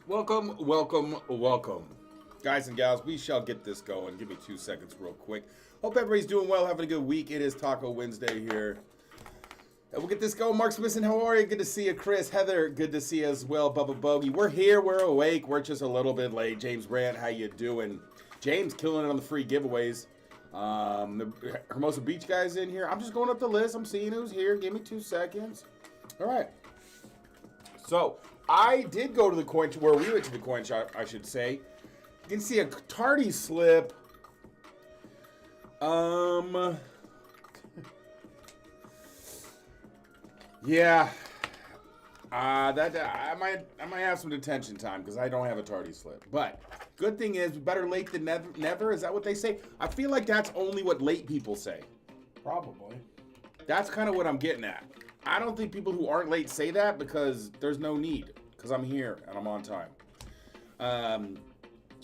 Welcome, welcome, welcome. Guys and gals, we shall get this going. Give me 2 seconds real quick. Hope everybody's doing well, having a good week. It is Taco Wednesday here. And we'll get this going. Mark Smith, how are you? Good to see you. Chris, Heather, good to see you as well. Bubba Bogey, we're here, we're awake. We're just a little bit late. James Brandt, how you doing? James killing it on the free giveaways. The Hermosa Beach guys in here. I'm just going up the list. I'm seeing who's here. Give me 2 seconds. All right. So, I did go to the coin shop, where we went to the coin shop, I should say. You can see a tardy slip. Yeah. I might have some detention time because I don't have a tardy slip. But good thing is, better late than never. Is that what they say? I feel like that's only what late people say. Probably. That's kind of what I'm getting at. I don't think people who aren't late say that because there's no need. Because I'm here and I'm on time.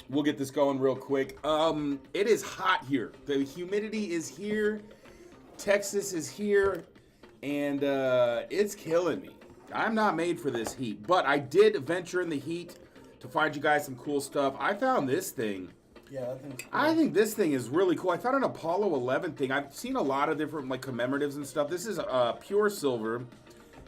We'll get this going real quick. It is hot here. The humidity is here. Texas is here. And it's killing me. I'm not made for this heat. But I did venture in the heat to find you guys some cool stuff. I found this thing. Yeah, cool. I think this thing is really cool. I found an Apollo 11 thing. I've seen a lot of different like commemoratives and stuff. This is pure silver.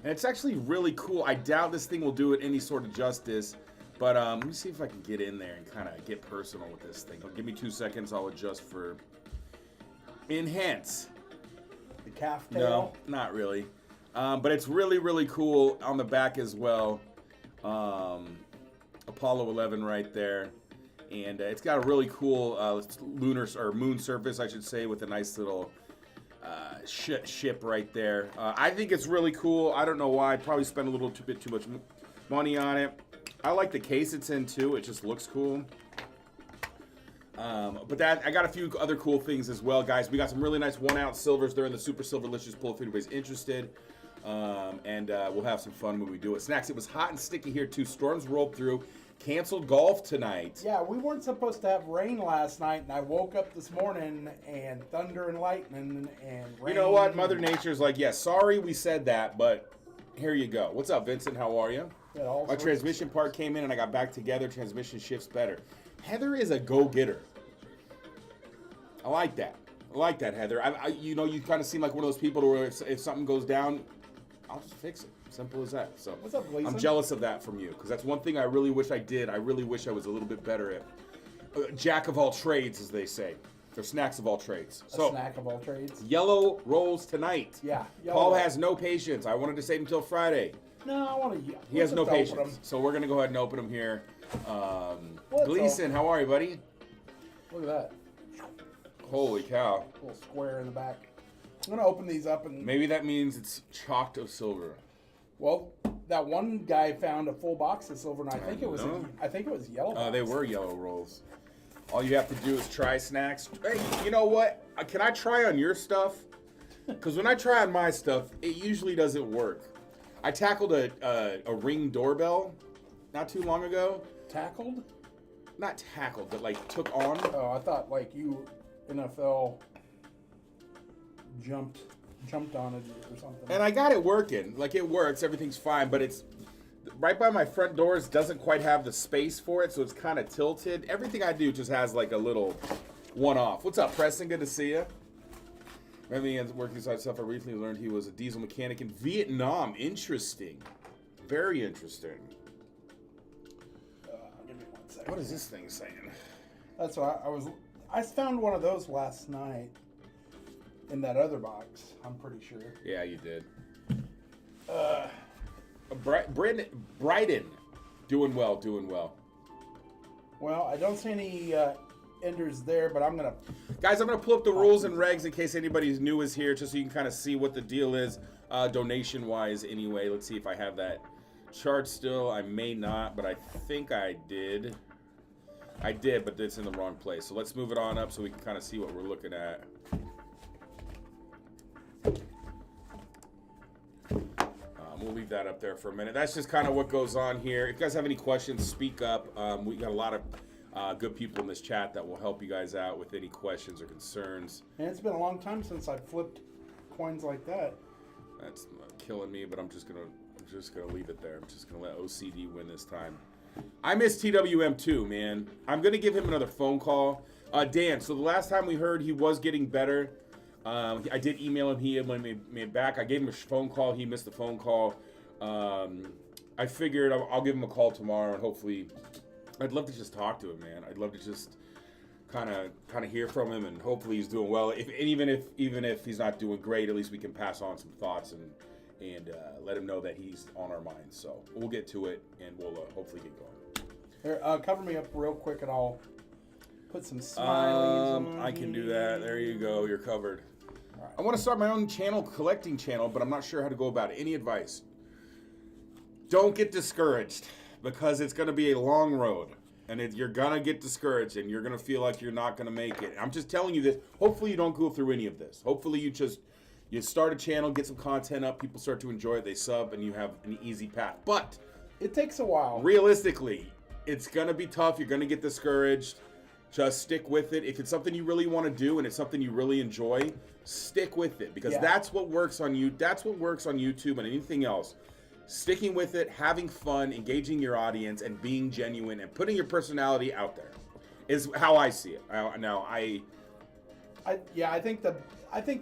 And it's actually really cool. I doubt this thing will do it any sort of justice. But let me see if I can get in there and kind of get personal with this thing. Give me 2 seconds. I'll adjust for enhance. The calf tail? No, not really. But it's really, really cool on the back as well. Apollo 11 right there. And it's got a really cool lunar or moon surface, I should say, with a nice little ship right there. I think it's really cool. I don't know why. I'd probably spend a little bit too much money on it. I like the case it's in too. It just looks cool. But I got a few other cool things as well, guys. We got some really nice 1 ounce silvers. They're in the Super Silverlicious pull if anybody's interested. And we'll have some fun when we do it. Snax, it was hot and sticky here too. Storms rolled through. Canceled golf tonight. Yeah, we weren't supposed to have rain last night, and I woke up this morning and thunder and lightning and rain. You know what? Mother Nature's like, yeah, sorry we said that, but here you go. What's up, Vincent? How are you? Yeah, my transmission part came in and I got back together. Transmission shifts better. Heather is a go-getter. I like that. I like that, Heather. You know, you kind of seem like one of those people where if something goes down, I'll just fix it. Simple as that. So what's up, Gleason? I'm jealous of that from you because that's one thing I really wish I did. I really wish I was a little bit better at. Jack of all trades, as they say. They're snacks of all trades. So, snack of all trades. Yellow rolls tonight. Yeah. Paul has no patience. I wanted to save him until Friday. No, I want to. He has no patience. So we're going to go ahead and open them here. Gleason, how are you, buddy? Look at that. Holy cow. A little square in the back. I'm going to open these up and... Maybe that means it's chocked of silver. Well, that one guy found a full box of silver, and I think it was yellow. They were yellow rolls. All you have to do is try Snax. Hey, you know what? Can I try on your stuff? Because when I try on my stuff, it usually doesn't work. I tackled a Ring doorbell not too long ago. Tackled? Not tackled, but like took on. Oh, I thought like you NFL jumped on it or something. And I got it working. Like it works, everything's fine, but it's right by my front doors doesn't quite have the space for it, so it's kind of tilted. Everything I do just has like a little one-off. What's up, Preston? Good to see you. Remember working inside stuff, I recently learned he was a diesel mechanic in Vietnam. Interesting. Very interesting. Give me 1 second. What is this thing saying? That's what I found one of those last night in that other box, I'm pretty sure. Yeah, you did. Bryden. Doing well. Well, I don't see any enders there, but I'm going to... Guys, I'm going to pull up the rules and regs in case anybody new is here, just so you can kind of see what the deal is, donation-wise anyway. Let's see if I have that chart still. I may not, but I think I did. I did, but it's in the wrong place. So let's move it on up so we can kind of see what we're looking at. We'll leave that up there for a minute. That's just kind of what goes on here. If you guys have any questions, speak up. We got a lot of good people in this chat that will help you guys out with any questions or concerns. And it's been a long time since I flipped coins like that. That's killing me, but I'm just gonna leave it there. I'm just gonna let OCD win this time. I miss TWM too, man. I'm gonna give him another phone call. Dan, so the last time we heard, he was getting better. I did email him. He emailed me back. I gave him a phone call. He missed the phone call. I figured I'll give him a call tomorrow, and hopefully, I'd love to just talk to him, man. I'd love to just kind of hear from him, and hopefully he's doing well. Even if he's not doing great, at least we can pass on some thoughts and let him know that he's on our minds. So we'll get to it, and we'll hopefully get going. Here, cover me up real quick, and I'll put some smileys on. I can do that. There you go. You're covered. All right. I want to start my own collecting channel, but I'm not sure how to go about it. Any advice? Don't get discouraged, because it's going to be a long road, and you're going to get discouraged, and you're going to feel like you're not going to make it. I'm just telling you this. Hopefully you don't go through any of this. Hopefully you start a channel, get some content up, people start to enjoy it, they sub, and you have an easy path. But it takes a while. Realistically, it's going to be tough. You're going to get discouraged. Just stick with it. If it's something you really want to do and it's something you really enjoy, stick with it, because that's what works on you. That's what works on YouTube and anything else. Sticking with it, having fun, engaging your audience, and being genuine and putting your personality out there is how I see it. I think the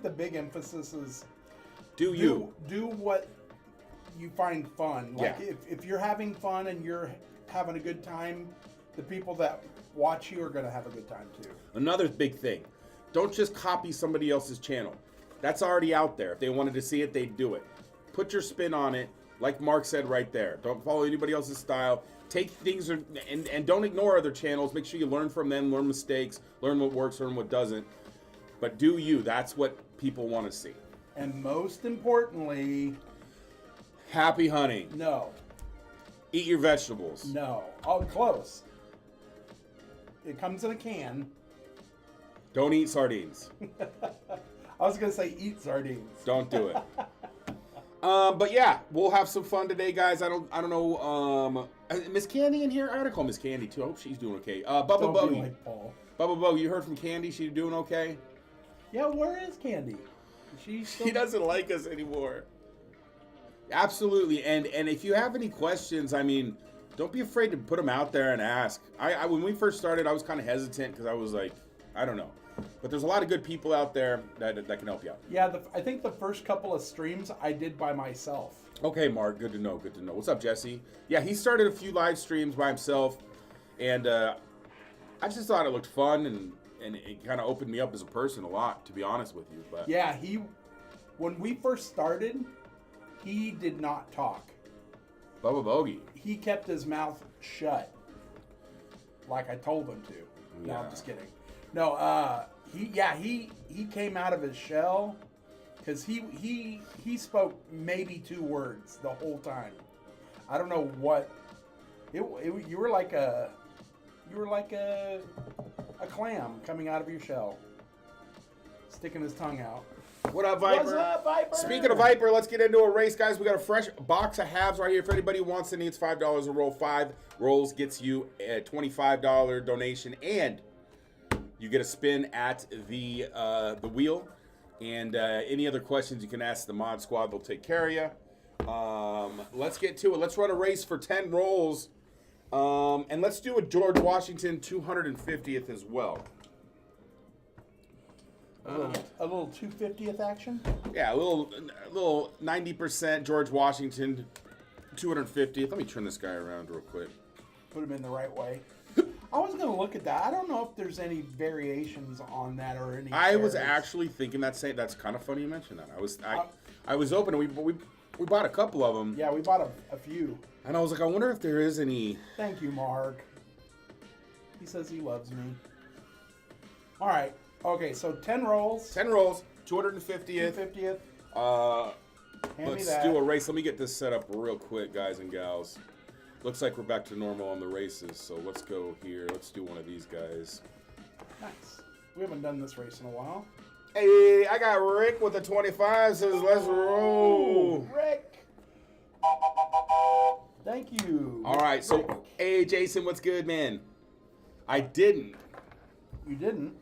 big emphasis is do what you find fun. Like if you're having fun and you're having a good time, the people that watch you are going to have a good time too. Another big thing, don't just copy somebody else's channel. That's already out there. If they wanted to see it, they'd do it. Put your spin on it. Like Mark said right there, don't follow anybody else's style. Take things and don't ignore other channels. Make sure you learn from them, learn mistakes, learn what works, learn what doesn't. But do you. That's what people want to see. And most importantly, happy hunting. No. Eat your vegetables. No. Oh, close. It comes in a can. Don't eat sardines. I was going to say eat sardines. Don't do it. But yeah, we'll have some fun today, guys. I don't know. Miss Candy in here? I gotta call Miss Candy too. I hope she's doing okay. Bubba Bogey. Like Paul. Bubba Bogey, you heard from Candy? She's doing okay? Yeah, where is Candy? She doesn't like us anymore. Absolutely. And if you have any questions, I mean, don't be afraid to put them out there and ask. I when we first started, I was kind of hesitant because I was like, I don't know. But there's a lot of good people out there that can help you out. Yeah, I think the first couple of streams I did by myself. Okay, Mark. Good to know. Good to know. What's up, Jesse? Yeah, he started a few live streams by himself, and I just thought it looked fun, and it kind of opened me up as a person a lot, to be honest with you. But yeah, when we first started, he did not talk. Bubba Bogey. He kept his mouth shut, like I told him to. Yeah. No, I'm just kidding. No, he came out of his shell because he spoke maybe 2 words the whole time. I don't know what you were like a clam coming out of your shell, sticking his tongue out. What up, Viper? What's up, Viper? Speaking of Viper, let's get into a race, guys. We got a fresh box of halves right here. If anybody wants to, needs $5 a roll. 5 rolls gets you a $25 donation, and you get a spin at the wheel. And any other questions you can ask the mod squad. They'll take care of you. Let's get to it. Let's run a race for 10 rolls. And let's do a George Washington 250th as well. A little 250th action? Yeah, a little 90% George Washington 250th. Let me turn this guy around real quick. Put him in the right way. I was going to look at that. I don't know if there's any variations on that or any. I was actually thinking that's kind of funny you mentioned that. I was open. We bought a couple of them. Yeah, we bought a few. And I was like, I wonder if there is any. Thank you, Mark. He says he loves me. All right. Okay, so 10 rolls. 10 rolls, 250th. 250th. Let's do a race. Let me get this set up real quick, guys and gals. Looks like we're back to normal on the races, so let's go here. Let's do one of these guys. Nice. We haven't done this race in a while. Hey, I got Rick with the 25. Says let's roll. Rick. Thank you. All right, so Rick. hey, Jason, what's good, man? I didn't. You didn't?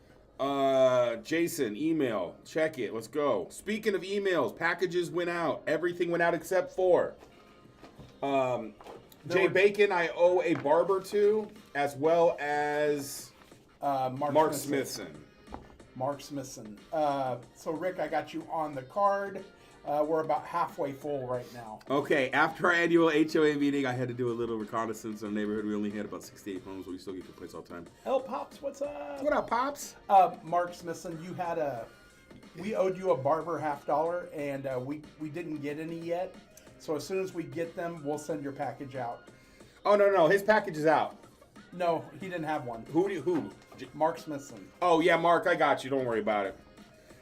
Jason, email. Check it. Let's go. Speaking of emails, packages went out. Everything went out except for Jay Bacon, I owe a barber to, as well as Mark Smithson. Mark Smithson. So, Rick, I got you on the card. We're about halfway full right now. Okay, after our annual HOA meeting, I had to do a little reconnaissance on the neighborhood. We only had about 68 homes, but we still get to place all the time. Hello, Pops. What's up? What up, Pops? Mark Smithson, we owed you a barber $50, and we didn't get any yet. So as soon as we get them, we'll send your package out. Oh, no, his package is out. No, he didn't have one. Who? Mark Smithson. Oh, yeah, Mark, I got you. Don't worry about it.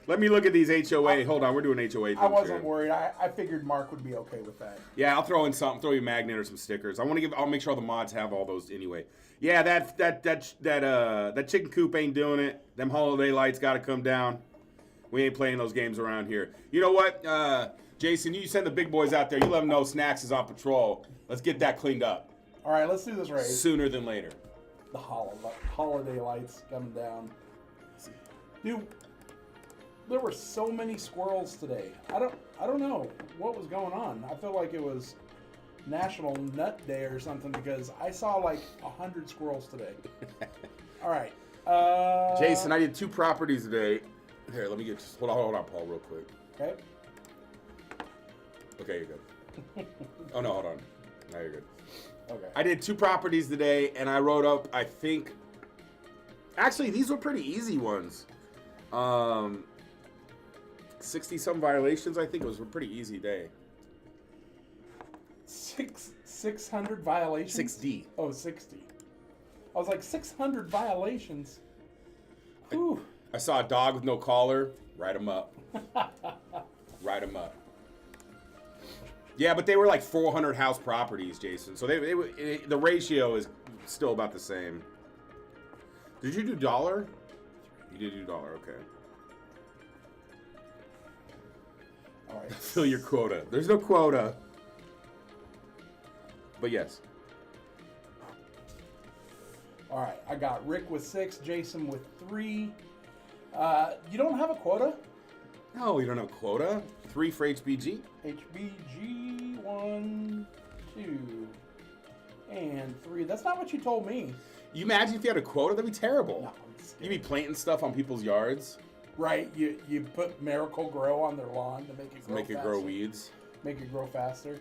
Let me look at these HOA. Hold on, we're doing HOA. I wasn't worried. I figured Mark would be okay with that. Yeah, I'll throw in something. Throw you a magnet or some stickers. I'll make sure all the mods have all those anyway. Yeah, that chicken coop ain't doing it. Them holiday lights got to come down. We ain't playing those games around here. You know what, Jason? You send the big boys out there. You let them know Snax is on patrol. Let's get that cleaned up. All right, let's do this right. Sooner than later. The holiday lights coming down. Dude, there were so many squirrels today. I don't know what was going on. I feel like it was National Nut Day or something because I saw like 100 squirrels today. All right. Jason, I did 2 properties today. Here, let me get just hold on, Paul, real quick. Okay. Okay, you're good. Oh no, hold on. Now you're good. Okay. I did 2 properties today, and I wrote up. I think. Actually, these were pretty easy ones. 60-some violations. I think it was a pretty easy day. 600 violations. 6D. Oh, 60. I was like 600 violations. Whew. I saw a dog with no collar. Write him up. Write him up. Yeah, but they were like 400 house properties, Jason. So the ratio is still about the same. Did you do dollar? You did do dollar, okay. All right. Fill your quota. There's no quota. But yes. All right. I got Rick with 6, Jason with 3. You don't have a quota? No, you don't have a quota. 3 for HBG. HBG 1, 2, and 3. That's not what you told me. You imagine if you had a quota? That'd be terrible. No, I'm just You'd kidding. be planting stuff on people's yards. Right. You put Miracle Grow on their lawn to make it grow faster. Grow weeds. Make it grow faster.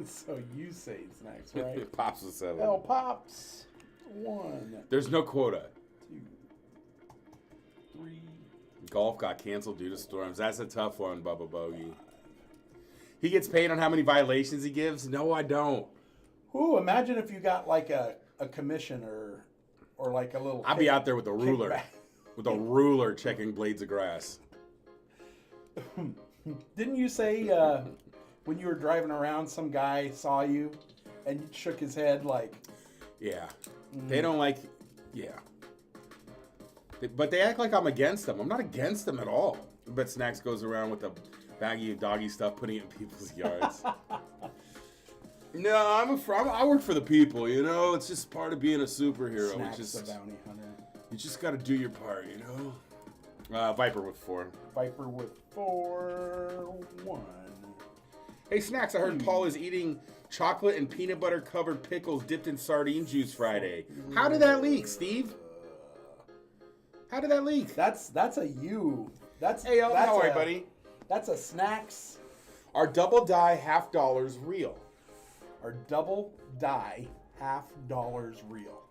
So you say Snax, right? Pops was 7. Hell, Pops. 1, There's no quota. 2, 3. Golf got canceled due to storms. That's a tough one, Bubba Bogey. He gets paid on how many violations he gives? No, I don't. Ooh, imagine if you got like a commission or like a little. I'd be out there with a ruler. kickback. With a ruler checking blades of grass. Didn't you say when you were driving around, some guy saw you and shook his head like? Yeah. They don't like. Yeah. But they act like I'm against them. I'm not against them at all. But Snax goes around with a baggie of doggy stuff, putting it in people's yards. No, I work for the people, you know? It's just part of being a superhero. Snax the bounty hunter. You just got to do your part, you know? Viper with 4. Viper with 4, 1. Hey, Snax, I heard Paul is eating chocolate and peanut butter covered pickles dipped in sardine juice Friday. How did that leak, Steve? How did that leak? That's a you. Hey, how are you, buddy? That's a Snax. Are double die $50 real? Are double die $50 real?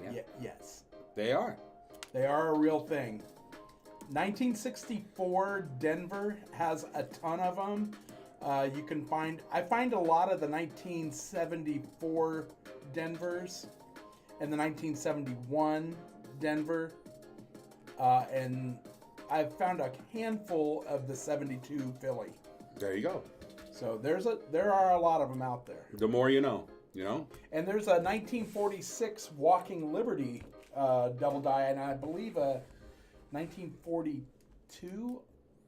Yeah. Yes. They are. They are a real thing. 1964 Denver has a ton of them. You can find. I find a lot of the 1974 Denvers and the 1971 Denver, and I've found a handful of the 72 Philly. There you go. So there are a lot of them out there. The more you know, you know? And there's a 1946 Walking Liberty double die, and I believe a 1942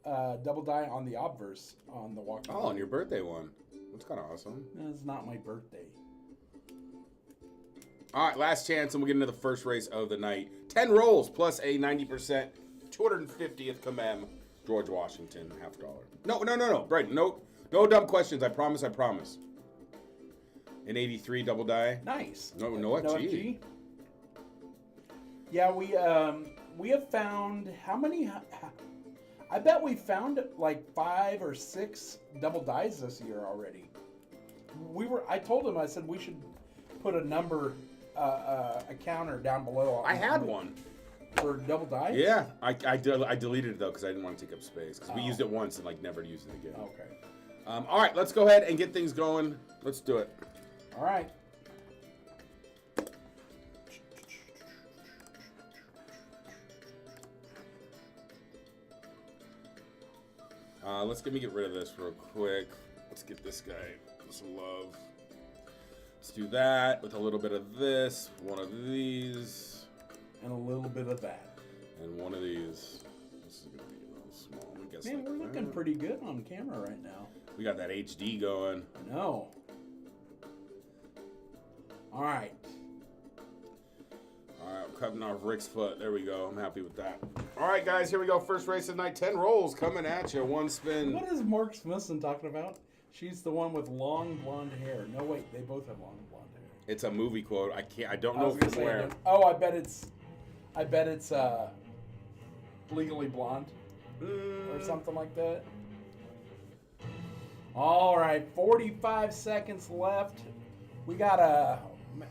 double die on the obverse on the Walking Liberty. On your birthday one. That's kind of awesome. It's not my birthday. All right, last chance, and we'll get into the first race of the night. 10 rolls plus a 90%, 250th commem. George Washington, $50. No. Brayden, no dumb questions. I promise. An 83 double die. Nice. No FG. Yeah, we have found how many? I bet we found like 5 or 6 double dies this year already. I told him, I said we should put a number, a counter down below. I had one. For double dice? Yeah, I deleted it though because I didn't want to take up space because we used it once and like never used it again. Okay. All right, let's go ahead and get things going. Let's do it. All right. Let me get rid of this real quick. Let's get this guy some love. Let's do that with a little bit of this, one of these. And a little bit of that. And one of these. This is going to be a little small. I guess. Man, we're looking pretty good on camera right now. We got that HD going. I know. All right. All right, we're cutting off Rick's foot. There we go. I'm happy with that. All right, guys, here we go. First race of the night. 10 rolls coming at you. One spin. What is Mark Smithson talking about? She's the one with long blonde hair. No, wait, they both have long blonde hair. It's a movie quote. I don't know from where. Oh, I bet it's Legally Blonde or something like that. All right, 45 seconds left. We got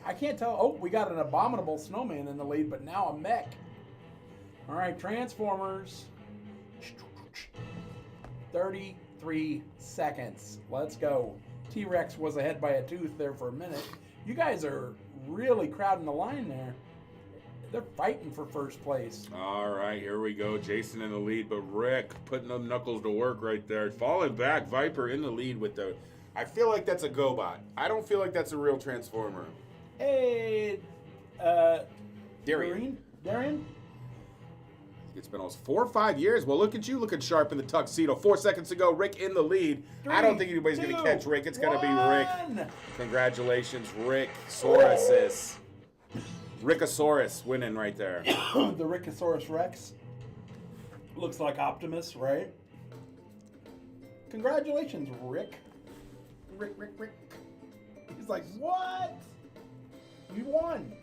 I can't tell. Oh, we got an abominable snowman in the lead, but now a mech. All right, Transformers. 33 seconds. Let's go. T-Rex was ahead by a tooth there for a minute. You guys are really crowding the line there. They're fighting for first place. All right, here we go. Jason in the lead, but Rick putting them knuckles to work right there. Falling back, Viper in the lead with the... I feel like that's a GoBot. I don't feel like that's a real Transformer. Hey, Darian. Darian? It's been almost 4 or 5 years. Well, look at you looking sharp in the tuxedo. 4 seconds to go. Rick in the lead. 3, I don't think anybody's going to catch Rick. It's going to be Rick. Congratulations, Rick. Rickosaurus winning right there. The Rickosaurus Rex. Looks like Optimus, right? Congratulations, Rick. Rick. He's like, what? You won.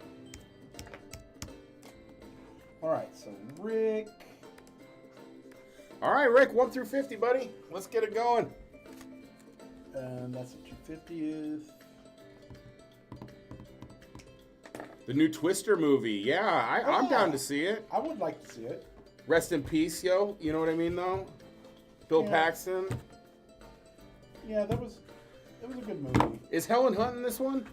All right, so Rick. All right, Rick, 1 through 50, buddy. Let's get it going. And that's what 250 is. The new Twister movie. Yeah, I'm down to see it. I would like to see it. Rest in peace, yo. You know what I mean, though? Bill Paxton. Yeah, that was a good movie. Is Helen Hunt in this one?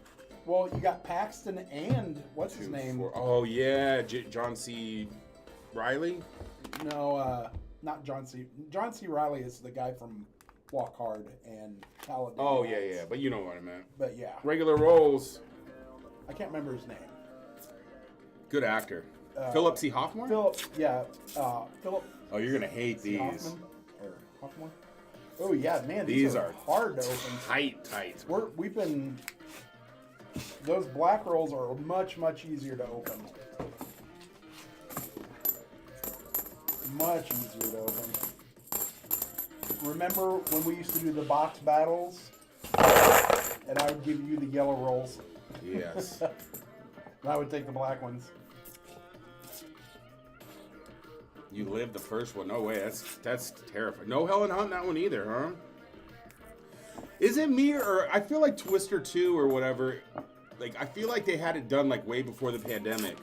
Well, you got Paxton and what's his name? Oh, yeah, John C. Reilly? No, not John C. John C. Reilly is the guy from Walk Hard and Talladega. Oh, yeah, but you know what I meant. But yeah. Regular roles. I can't remember his name. Good actor. Philip C. Hoffman? Philip. Oh, you're going to hate these. Hoffman? Oh, yeah, man. These are hard to open. Tight. We've been... Those black rolls are much, much easier to open. Much easier to open. Remember when we used to do the box battles? And I would give you the yellow rolls. Yes. And I would take the black ones. You lived the first one. No way. That's terrifying. No Helen Hunt in that one either, huh? Is it me or I feel like Twister 2 or whatever, like I feel like they had it done like way before the pandemic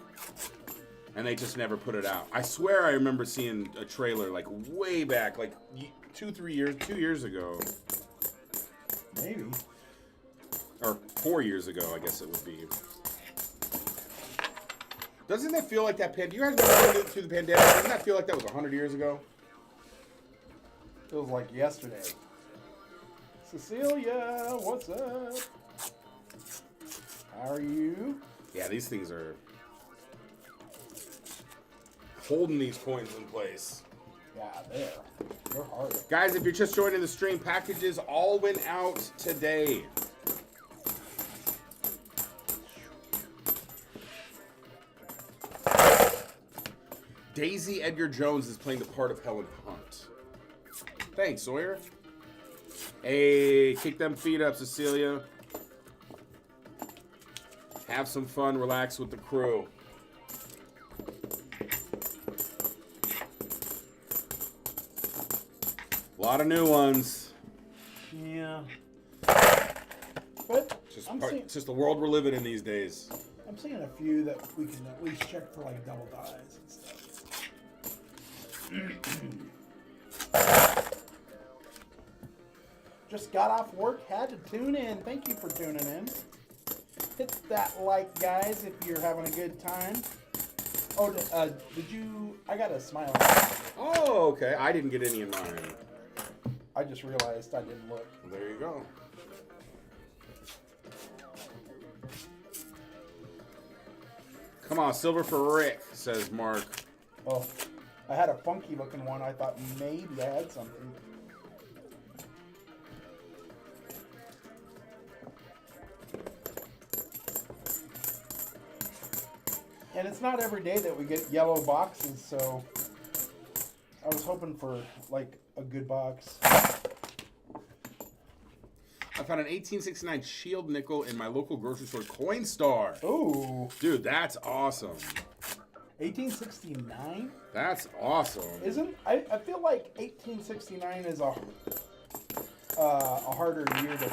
and they just never put it out. I swear I remember seeing a trailer like way back, like 2 years ago. Maybe. Or 4 years ago, I guess it would be. Doesn't it feel like that you guys remember through the pandemic? Doesn't that feel like that was 100 years ago? Feels like yesterday. Cecilia, what's up? How are you? Yeah, these things are holding these coins in place. Yeah, they're hard. Guys, if you're just joining the stream, packages all went out today. Daisy Edgar Jones is playing the part of Helen Hunt. Thanks, Sawyer. Hey, kick them feet up, Cecilia. Have some fun, relax with the crew. A lot of new ones. Yeah. But It's just the world we're living in these days. I'm seeing a few that we can at least check for like double dies and stuff. Just got off work, had to tune in. Thank you for tuning in. Hit that like, guys, if you're having a good time. Oh, did you? I got a smile. Oh, okay. I didn't get any in mine. I just realized I didn't look. There you go. Come on, silver for Rick, says Mark. Oh, I had a funky looking one. I thought maybe I had something. And it's not every day that we get yellow boxes, so I was hoping for like a good box. I found an 1869 Shield nickel in my local grocery store, Coinstar. Ooh. Dude, that's awesome. 1869? That's awesome. I feel like 1869 is a harder year to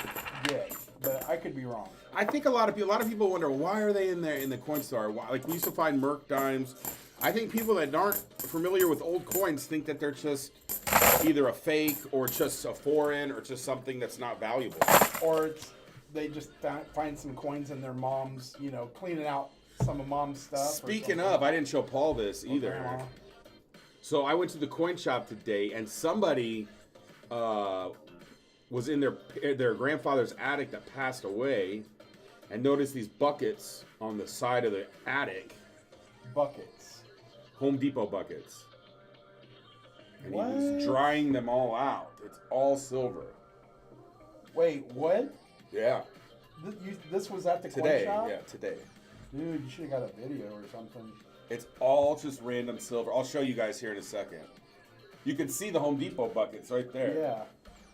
get, but I could be wrong. I think a lot of people wonder, why are they in there in the Coinstar? Why, like, we used to find Merc dimes. I think people that aren't familiar with old coins think that they're just either a fake or just a foreign or just something that's not valuable. Or they just find some coins in their mom's, cleaning out some of mom's stuff. Speaking of, I didn't show Paul this either. So I went to the coin shop today, and somebody was in their grandfather's attic that passed away, and noticed these buckets on the side of the attic. Buckets. Home Depot buckets. And what? He was drying them all out. It's all silver. Wait, what? Yeah. This was at the today, coin shop? Yeah, today. Dude, you should have got a video or something. It's all just random silver. I'll show you guys here in a second. You can see the Home Depot buckets right there. Yeah.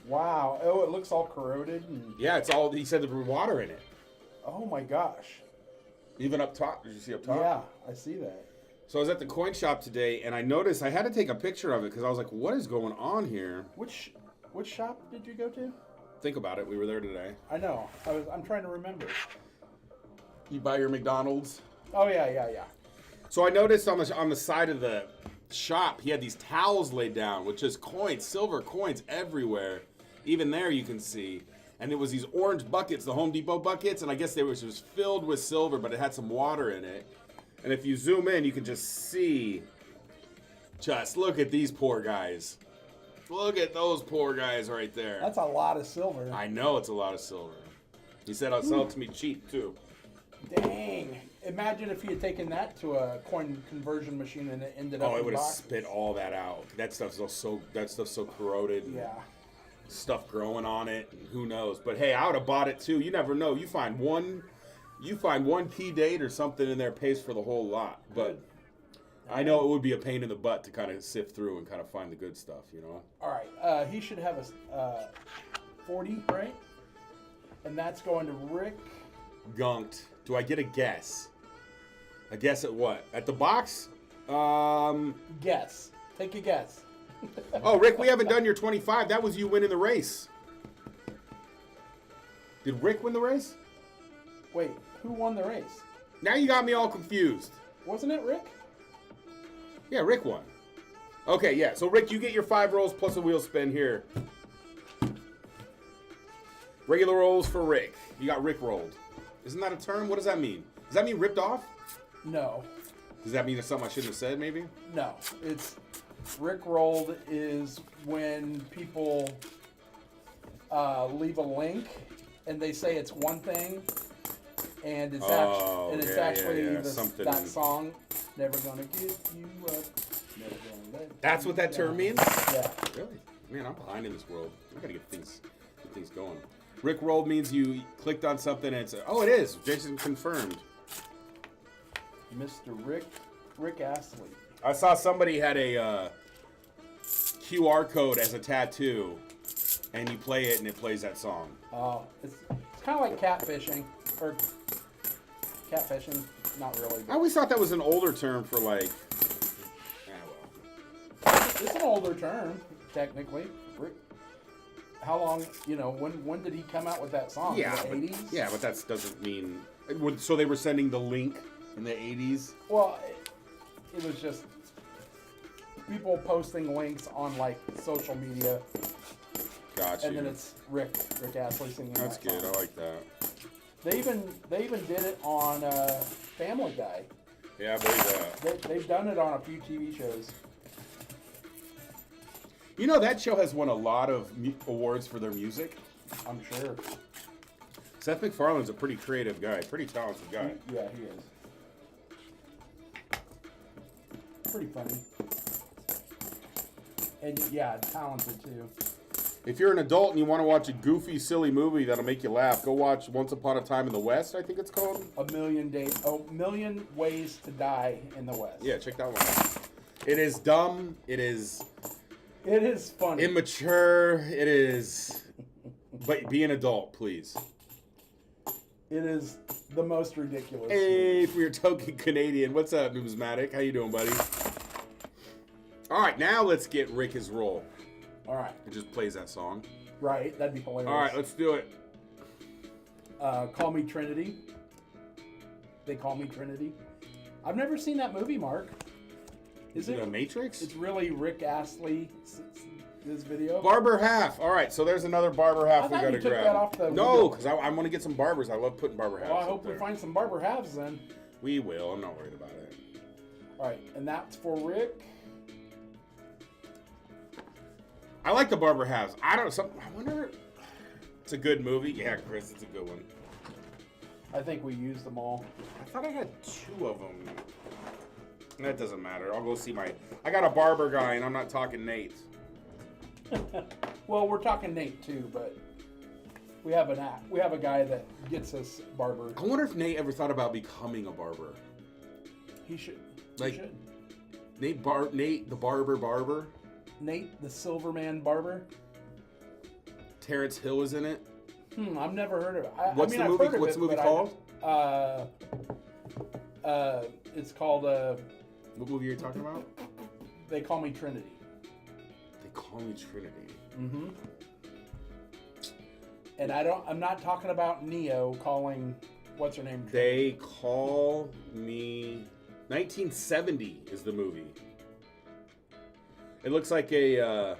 Wow. Oh, it looks all corroded. Yeah, it's all, he said there was water in it. Oh my gosh. Even up top. Did you see up top? Yeah, I see that. So I was at the coin shop today, and I noticed I had to take a picture of it because I was like, what is going on here? Which shop did you go to? Think about it. We were there today. I know. I'm trying to remember. You buy your McDonald's? Oh, yeah. So I noticed on the side of the shop, he had these towels laid down with just coins, silver coins everywhere. Even there you can see. And it was these orange buckets, the Home Depot buckets, and I guess it was filled with silver, but it had some water in it. And if you zoom in, you can just see, look at these poor guys. Look at those poor guys right there. That's a lot of silver. I know it's a lot of silver. He said, I'll sell it to me cheap, too. Dang. Imagine if he had taken that to a coin conversion machine and it ended up in it would have boxes. spit all that out. That stuff's so corroded. And yeah. Stuff growing on it, and who knows? But hey, I would have bought it too. You never know. You find one key date or something in there pays for the whole lot. But I know it would be a pain in the butt to kind of sift through and kind of find the good stuff, All right. He should have a 40, right? And that's going to Rick. Gunked. Do I get a guess? A guess at what? At the box? Guess. Take a guess. Oh, Rick, we haven't done your 25. That was you winning the race. Did Rick win the race? Wait, who won the race? Now you got me all confused. Wasn't it Rick? Yeah, Rick won. Okay, yeah. So, Rick, you get your 5 rolls plus a wheel spin here. Regular rolls for Rick. You got Rick rolled. Isn't that a term? What does that mean? Does that mean ripped off? No. Does that mean it's something I shouldn't have said, maybe? No. It's Rick rolled is when people leave a link and they say it's one thing, and it's actually that song. Never gonna give you up. Never gonna let. That's what that term means? Yeah. Really? Man, I'm behind in this world. I gotta get things going. Rick rolled means you clicked on something and it's it is. Jason confirmed. Mr. Rick Astley. I saw somebody had a QR code as a tattoo, and you play it, and it plays that song. Oh, it's kind of like catfishing, or catfishing. Not really. I always thought that was an older term for like. Well. It's an older term, technically. How long? You know, when did he come out with that song? Yeah, in the 80s. Yeah, but that doesn't mean. So they were sending the link in the 80s. Well, it was just people posting links on like social media. Gotcha. And then it's Rick Astley singing. That's that good. song. I like that. They even did it on Family Guy. Yeah, I believe that. They've done it on a few TV shows. You know, that show has won a lot of awards for their music. I'm sure. Seth MacFarlane's a pretty creative guy, pretty talented guy. Yeah, he is. Pretty funny. And yeah, talented too. If you're an adult and you want to watch a goofy, silly movie that'll make you laugh, go watch Once Upon a Time in the West, I think it's called. A Million Ways to Die in the West. Yeah, check that one out. It is dumb. It is funny. immature. It is... But be an adult, please. It is the most ridiculous. Hey, for your token Canadian. What's up, Numismatic? How you doing, buddy? All right, now let's get Rick his roll. All right. It just plays that song. Right, that'd be hilarious. All right, let's do it. Call Me Trinity. They Call Me Trinity. I've never seen that movie, Mark. Is it a Matrix? It's really Rick Astley, this video. Barber half. All right, so there's another barber half we got to grab. That off the no, because I want to get some barbers. I love putting barber halves. Well, I hope we find some barber halves then. We will. I'm not worried about it. All right, and that's for Rick. I like the barber halves. I wonder. It's a good movie. Yeah, Chris, it's a good one. I think we used them all. I thought I had 2 of them. That doesn't matter. I'll go see I got a barber guy, and I'm not talking Nate. Well, we're talking Nate too, but we have a guy that gets us barbers. I wonder if Nate ever thought about becoming a barber. He should. Like he should. Nate the barber. Nate the Silverman barber. Terrence Hill is in it. I've never heard of it. What's the movie? What's the movie called? It's called. What movie are you talking about? They Call Me Trinity. They Call Me Trinity. Mm-hmm. And I'm not talking about Neo calling what's her name? They Call Me. 1970 is the movie. It looks like an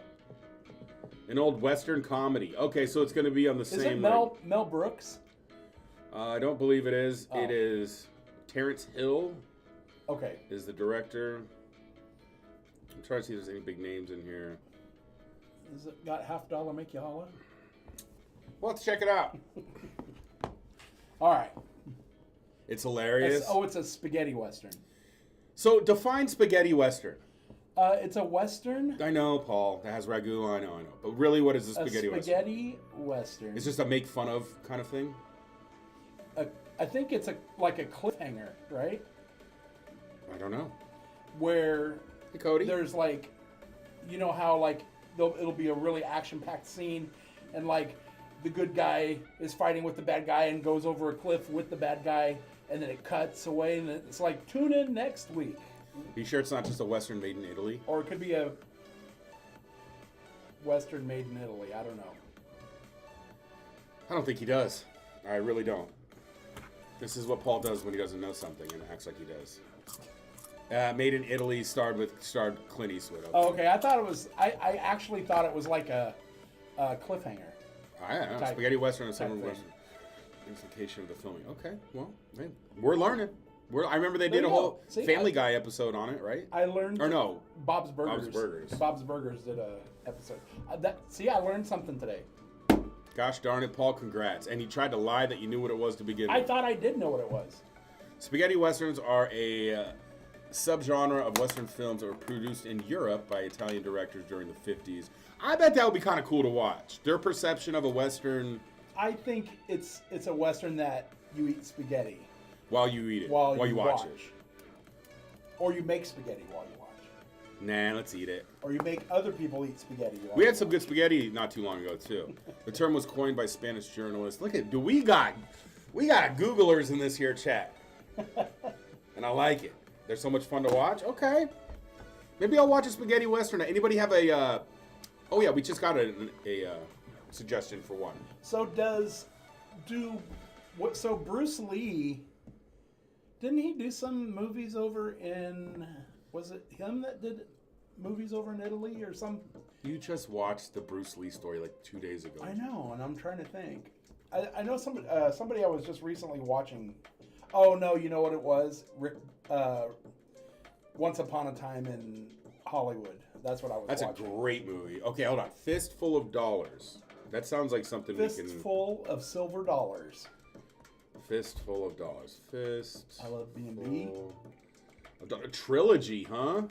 old Western comedy. Okay, so it's going to be on the same. Is it Mel Brooks? I don't believe it is. Oh. It is Terrence Hill. Okay. Is the director. I'm trying to see if there's any big names in here. Is it got $50 make you holler? Well, let's check it out. All right. It's hilarious. It's a spaghetti western. So define spaghetti western. It's a western. I know, Paul. That has ragu. I know. But really, what is a spaghetti western? Spaghetti western. It's just a make fun of kind of thing? I think it's like a cliffhanger, right? I don't know. Where hey, Cody. There's like, you know how like it'll be a really action-packed scene, and like the good guy is fighting with the bad guy and goes over a cliff with the bad guy, and then it cuts away, and it's like, tune in next week. Are you sure it's not just a western made in Italy? Or it could be a western made in Italy. I don't know. I don't think he does. I really don't. This is what Paul does when he doesn't know something and acts like he does. Made in Italy, starred Clint Eastwood. Okay. Oh, okay. I thought it was. I actually thought it was like a cliffhanger. I don't know. Spaghetti western or some western. Implication of the filming. Okay. Well, man, we're learning. I remember they did a whole Family Guy episode on it, right? I learned. Or no, Bob's Burgers. Bob's Burgers did a episode. I learned something today. Gosh darn it, Paul! Congrats. And you tried to lie that you knew what it was to begin with. I thought I did know what it was. Spaghetti westerns are a subgenre of western films that were produced in Europe by Italian directors during the 50s. I bet that would be kind of cool to watch. Their perception of a western. I think it's a western that you eat spaghetti while you eat it. while you watch it. Or you make spaghetti while you watch. Nah, let's eat it. Or you make other people eat spaghetti. We had some good spaghetti not too long ago too. The term was coined by Spanish journalists. Look at, we got Googlers in this here chat, and I like it. They're so much fun to watch. Okay, maybe I'll watch a spaghetti western. Anybody have a? Oh yeah, we just got a suggestion for one. So So Bruce Lee, didn't he do some movies over in? Was it him that did movies over in Italy or some? You just watched the Bruce Lee story like 2 days ago. I know, and I'm trying to think. I know somebody I was just recently watching. Oh no, you know what it was? Once Upon a Time in Hollywood. That's what I was watching. That's a great movie. Okay, hold on. Fistful of Dollars. That sounds like something we can... Fistful of Silver Dollars. Fistful of Dollars. I love B&B. A trilogy, huh?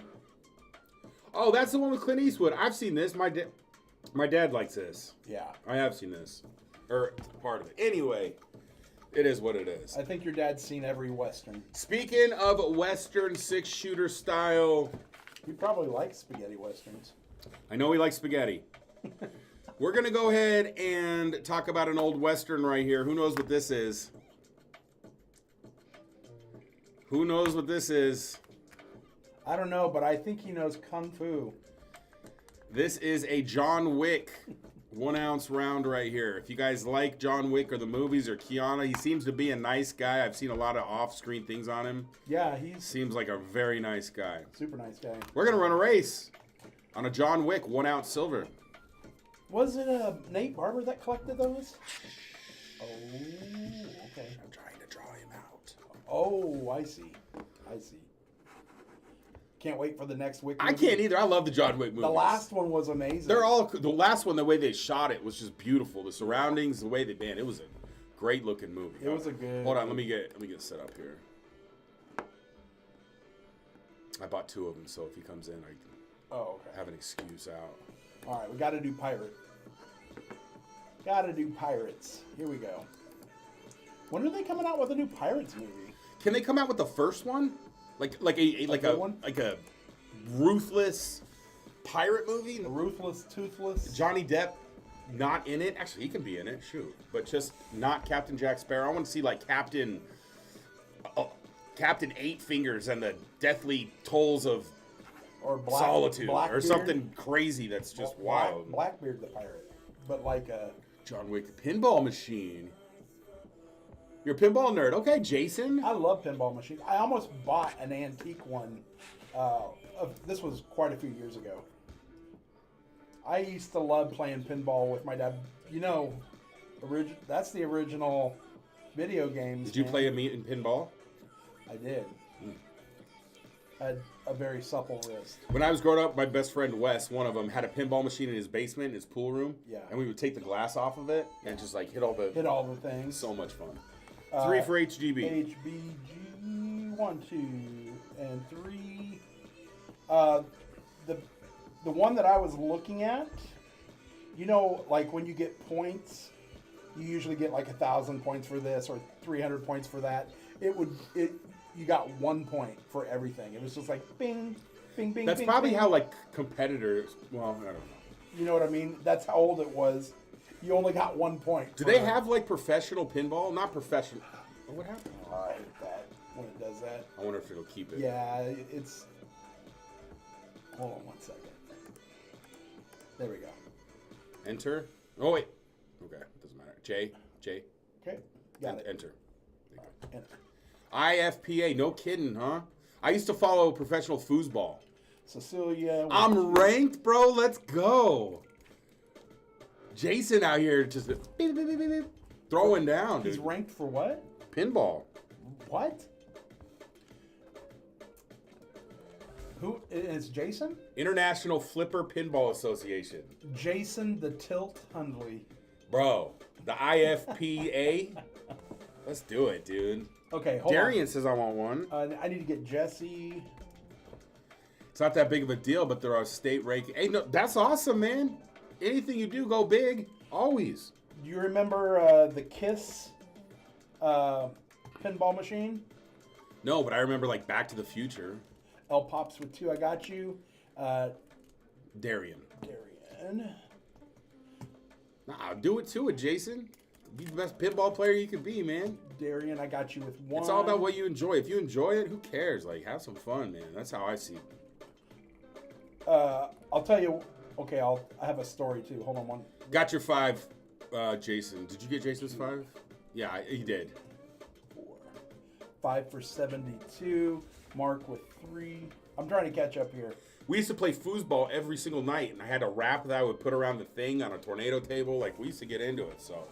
Oh, that's the one with Clint Eastwood. I've seen this. My dad likes this. Yeah. I have seen this. Or part of it. Anyway, it is what it is. I think your dad's seen every Western. Speaking of Western 6-shooter style... He probably likes spaghetti Westerns. I know he likes spaghetti. We're going to go ahead and talk about an old Western right here. Who knows what this is? Who knows what this is? I don't know, but I think he knows Kung Fu. This is a John Wick 1 ounce round right here. If you guys like John Wick or the movies or Keanu, he seems to be a nice guy. I've seen a lot of off-screen things on him. Yeah, he seems like a very nice guy. Super nice guy. We're going to run a race on a John Wick 1 ounce silver. Was it Nate Barber that collected those? Oh, okay. I'm trying to draw him out. Oh, I see. Can't wait for the next Wick movie. I can't either. I love the John Wick movies. The last one was amazing. The last one, the way they shot it was just beautiful. The surroundings, the way it was a great looking movie. It was a good. Hold on, let me get set up here. I bought 2 of them, so if he comes in, I can have an excuse out. All right, we got to do pirate. Got to do pirates. Here we go. When are they coming out with a new Pirates movie? Can they come out with the first one? Like a ruthless pirate movie? A ruthless, toothless. Johnny Depp not in it. Actually, he can be in it. Shoot, but just not Captain Jack Sparrow. I want to see like Captain Eight Fingers and the Deathly Tolls of Solitude or something crazy that's just wild. Blackbeard the pirate, but like a John Wick pinball machine. You're a pinball nerd. Okay, Jason. I love pinball machines. I almost bought an antique one. This was quite a few years ago. I used to love playing pinball with my dad. You know, that's the original video games. Did you play a meet in pinball? I did. I had a very supple wrist. When I was growing up, my best friend Wes, one of them, had a pinball machine in his basement, in his pool room. Yeah. And we would take the glass off of it and just like hit all the things. So much fun. 3 for HGB. HBG 1, 2, and 3. The one that I was looking at, you know, like when you get points, you usually get like 1,000 points for this or 300 points for that. You got 1 point for everything. It was just like bing, bing, bing. That's bing, probably bing. how like competitors. Well, I don't know. You know what I mean? That's how old it was. You only got 1 point. Do they have like professional pinball? Not professional. Oh, what happened? Oh, I hate that when it does that. I wonder if it'll keep it. Yeah, it's. Hold on 1 second. There we go. Enter. Oh wait. Okay, doesn't matter. J. Okay, got it. Enter. Enter. IFPA. No kidding, huh? I used to follow professional foosball. Cecilia. I'm ranked, bro. Let's go. Jason out here just beep, beep, beep, beep, beep, throwing down. He's dude. ranked for what? Pinball. What? Who is Jason? International Flipper Pinball Association. Jason the Tilt Hundley. Bro, the IFPA. Let's do it, dude. Okay, hold Darian on. says I want one. I need to get Jesse. It's not that big of a deal, but there are state ranking. Hey, no, that's awesome, man. Anything you do, go big. Always. Do you remember the Kiss pinball machine? No, but I remember like Back to the Future. L Pops with 2, I got you. Darian. Darian. Nah, do it to it, Jason. Be the best pinball player you can be, man. Darian, I got you with one. It's all about what you enjoy. If you enjoy it, who cares? Like, have some fun, man. That's how I see it. I'll tell you. Okay, I have a story too. Hold on one. Got your 5, Jason. Did you get Jason's 5? Yeah, he did. 4. 5 for 72. Mark with 3. I'm trying to catch up here. We used to play foosball every single night, and I had a wrap that I would put around the thing on a tornado table. Like, we used to get into it, so.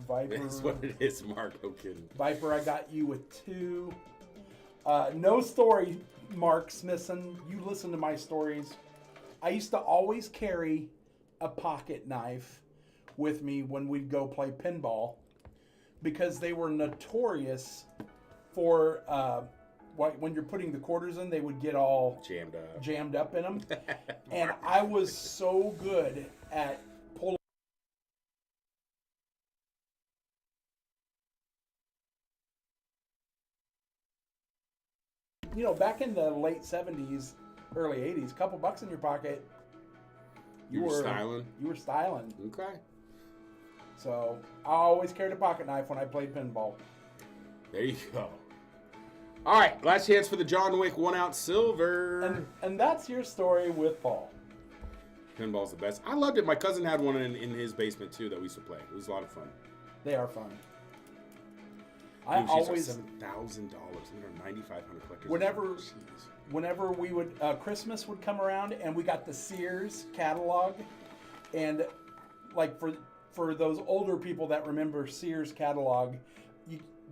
Viper. That's what it is, Mark. No kidding. Viper, I got you with 2. No story, Mark Smithson. You listen to my stories. I used to always carry a pocket knife with me when we'd go play pinball because they were notorious for when you're putting the quarters in, they would get all jammed up in them. And I was so good at pulling. You know, back in the late 70s, early 80s, a couple bucks in your pocket. You were styling? You were styling. Okay. So I always carried a pocket knife when I played pinball. There you go. All right, last chance for the John Wick 1-ounce silver. And that's your story with Paul. Pinball's the best. I loved it. My cousin had one in his basement too that we used to play. It was a lot of fun. They are fun. I always $7,000. They're 9,500 collectors. Whenever we would Christmas would come around and we got the Sears catalog, and like for those older people that remember Sears catalog,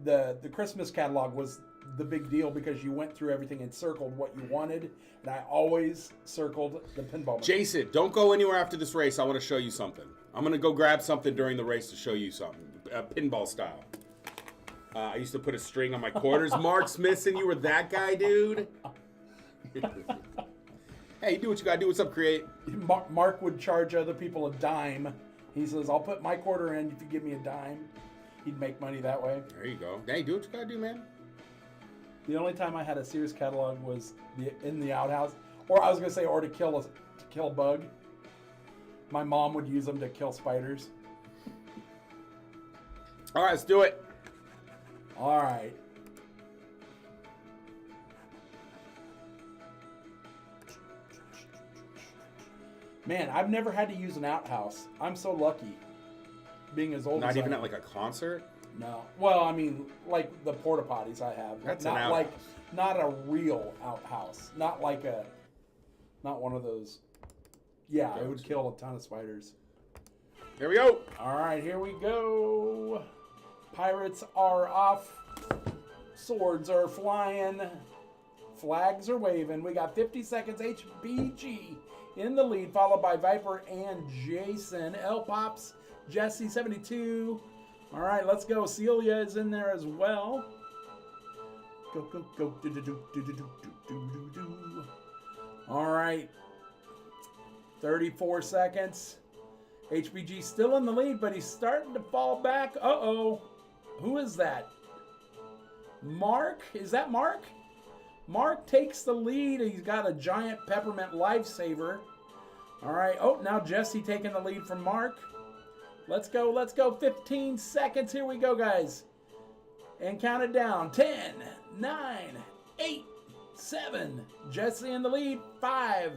the Christmas catalog was the big deal because you went through everything and circled what you wanted, and I always circled the pinball machine. Jason, don't go anywhere after this race. I want to show you something. I'm going to go grab something during the race to show you something, pinball style. I used to put a string on my quarters. Mark Smithson, you were that guy, dude. Hey, you do what you got to do. What's up, Create? Mark would charge other people a dime. He says, I'll put my quarter in if you give me a dime. He'd make money that way. There you go. Hey, do what you got to do, man. The only time I had a Sears catalog was in the outhouse. Or I was going to say, or to kill a bug. My mom would use them to kill spiders. All right, let's do it. All right. Man, I've never had to use an outhouse. I'm so lucky, being as old as I am. Not even at like a concert? No. Well, I mean, like the porta potties I have. That's not an outhouse. Not a real outhouse. Not one of those. Yeah, it would kill a ton of spiders. Here we go. All right, here we go. Pirates are off. Swords are flying. Flags are waving. We got 50 seconds. HBG in the lead, followed by Viper and Jason. L Pops, Jesse 72. All right, let's go. Celia is in there as well. Go, go, go. Do, do, do, do, do, do, do, do. All right. 34 seconds. HBG still in the lead, but he's starting to fall back. Uh-oh. Who is that? Mark? Is that Mark? Mark takes the lead. He's got a giant peppermint lifesaver. All right. Oh, now Jesse taking the lead from Mark. Let's go. Let's go. 15 seconds. Here we go, guys. And count it down. 10, 9, 8, 7. Jesse in the lead. 5,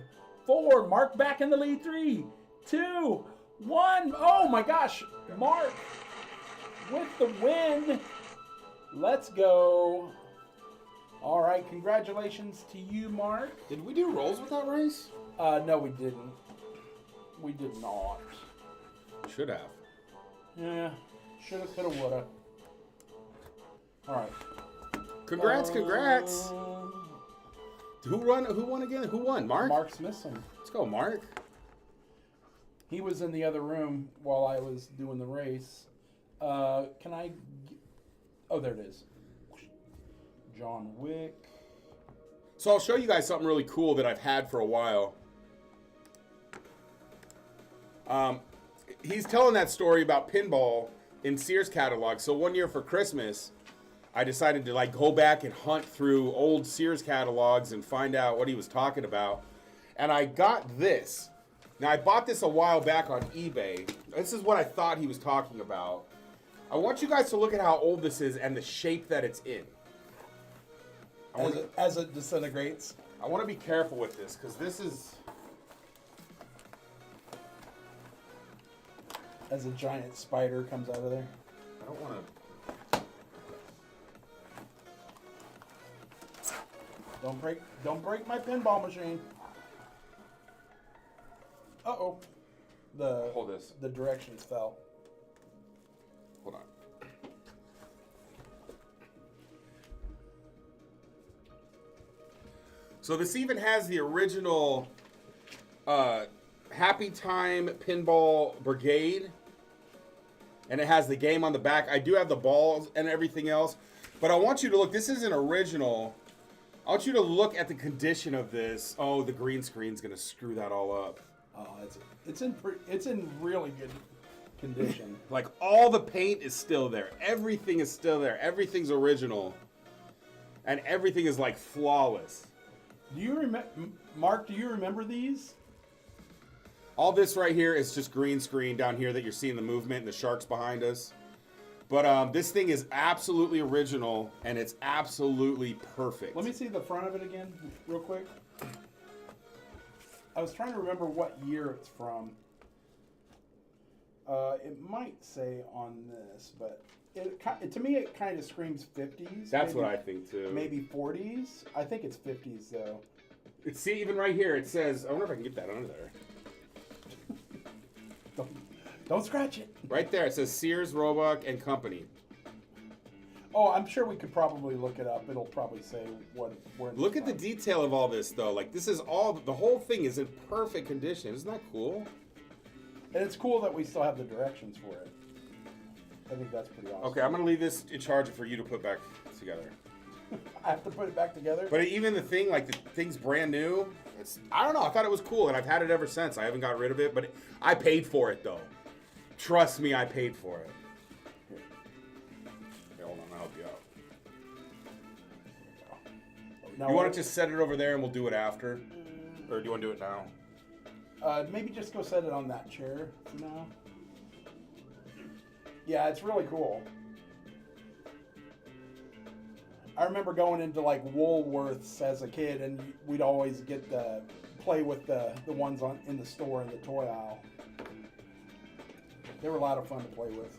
4. Mark back in the lead. 3, 2, 1. Oh, my gosh. Mark with the win. Let's go. All right. Congratulations to you, Mark. Did we do rolls with that race? No, we didn't. We did not. Should have. Yeah. Shoulda, coulda, woulda. All right. Congrats. Who won again? Who won? Mark? Mark Smithson. Let's go, Mark. He was in the other room while I was doing the race. Can I... Oh, there it is. John Wick. So I'll show you guys something really cool that I've had for a while. He's telling that story about pinball in Sears catalog. So one year for Christmas, I decided to like go back and hunt through old Sears catalogs and find out what he was talking about. And I got this. Now, I bought this a while back on eBay. This is what I thought he was talking about. I want you guys to look at how old this is and the shape that it's in. As it disintegrates. I want to be careful with this because this is... As a giant spider comes out of there. I don't want to... Don't break my pinball machine. Uh-oh. Hold this. The directions fell. Hold on. So this even has the original Happy Time Pinball Brigade. And it has the game on the back. I do have the balls and everything else. But I want you to look. This is an original. I want you to look at the condition of this. Oh, the green screen's going to screw that all up. Oh, it's in really good condition. Like, all the paint is still there. Everything is still there. Everything's original. And everything is, like, flawless. Do you remember, Mark, do you remember these? All this right here is just green screen down here that you're seeing the movement and the sharks behind us. But this thing is absolutely original, and it's absolutely perfect. Let me see the front of it again, real quick. I was trying to remember what year it's from. It might say on this, but to me it kind of screams 50s. That's what I think too. Maybe 40s. I think it's 50s though. See, even right here it says. I wonder if I can get that under there. Don't scratch it. Right there it says Sears, Roebuck and Company. Oh, I'm sure we could probably look it up. It'll probably say where. Look at the detail of all this though. Like, this is all. The whole thing is in perfect condition. Isn't that cool? And it's cool that we still have the directions for it. I think that's pretty awesome. Okay, I'm gonna leave this in charge for you to put back together. I have to put it back together. But even the thing, like the thing's brand new. I don't know. I thought it was cool, and I've had it ever since. I haven't got rid of it, but I paid for it though. Trust me, I paid for it. Here, hold on, I'll help you out. Now, You want to just set it over there, and we'll do it after, or do you want to do it now? Maybe just go set it on that chair for now. Yeah, it's really cool. I remember going into like Woolworths as a kid, and we'd always get to play with the ones in the store in the toy aisle. They were a lot of fun to play with.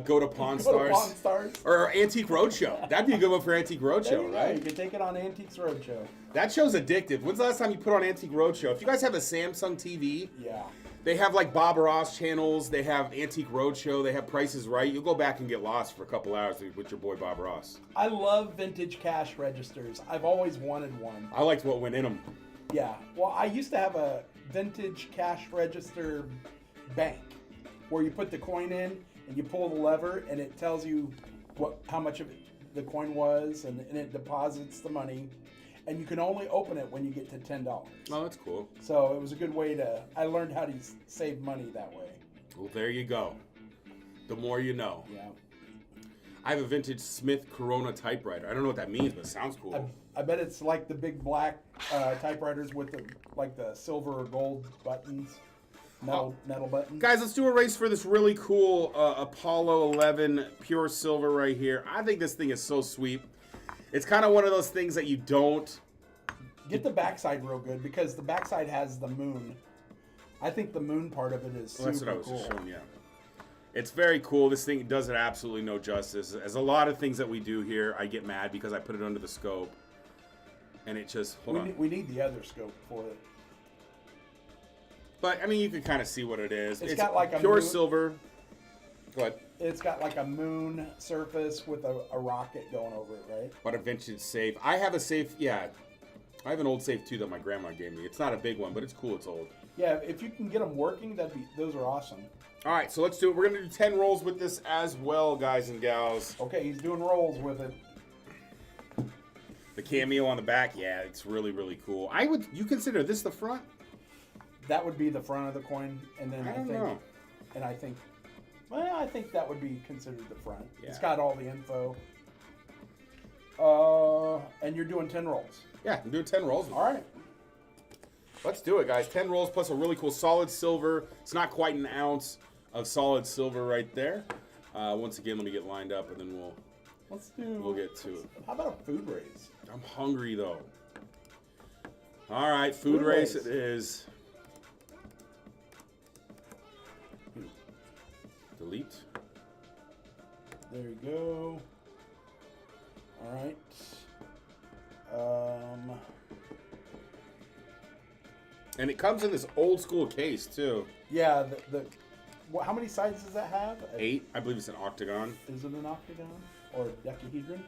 Go to Pawn Stars. Pawn Stars. Or Antique Roadshow. That'd be a good one for Antique Roadshow, right? You can take it on Antiques Roadshow. That show's addictive. When's the last time you put on Antique Roadshow? If you guys have a Samsung TV, yeah, they have like Bob Ross channels. They have Antique Roadshow. They have Prices Right. You'll go back and get lost for a couple hours with your boy Bob Ross. I love vintage cash registers. I've always wanted one. I liked what went in them. Yeah. Well, I used to have a vintage cash register bank where you put the coin in and you pull the lever and it tells you how much of the coin was and it deposits the money, and you can only open it when you get to $10. Oh, that's cool. So it was a good way I learned how to save money that way. Well, there you go. The more you know. Yeah. I have a vintage Smith Corona typewriter. I don't know what that means, but it sounds cool. I bet it's like the big black typewriters with the silver or gold buttons. Metal buttons. Guys, let's do a race for this really cool Apollo 11 pure silver right here. I think this thing is so sweet. It's kind of one of those things that you don't... Get the backside real good, because the backside has the moon. I think the moon part of it is super cool. That's what I was just showing, yeah. It's very cool. This thing does it absolutely no justice. As a lot of things that we do here, I get mad because I put it under the scope. And it just... We need the other scope for it. But, I mean, you can kind of see what it is. It's got like a pure moon, silver. Go ahead. It's got like a moon surface with a rocket going over it, right? But a vintage safe. I have a safe, yeah. I have an old safe, too, that my grandma gave me. It's not a big one, but it's cool. It's old. Yeah, if you can get them working, those are awesome. All right, so let's do it. We're going to do 10 rolls with this as well, guys and gals. Okay, he's doing rolls with it. The cameo on the back, yeah, it's really, really cool. You consider this the front? That would be the front of the coin, and then I think that would be considered the front. Yeah. It's got all the info. And you're doing 10 rolls. Yeah, I'm doing 10 rolls. All right. Let's do it, guys. 10 rolls plus a really cool solid silver. It's not quite an ounce of solid silver right there. Once again, let me get lined up, and then we'll get to it. How about a food raise? I'm hungry, though. All right, food race it is. Delete. There you go. All right. And it comes in this old school case, too. Yeah, how many sides does that have? 8. I believe it's an octagon. Is it an octagon or dodecahedron?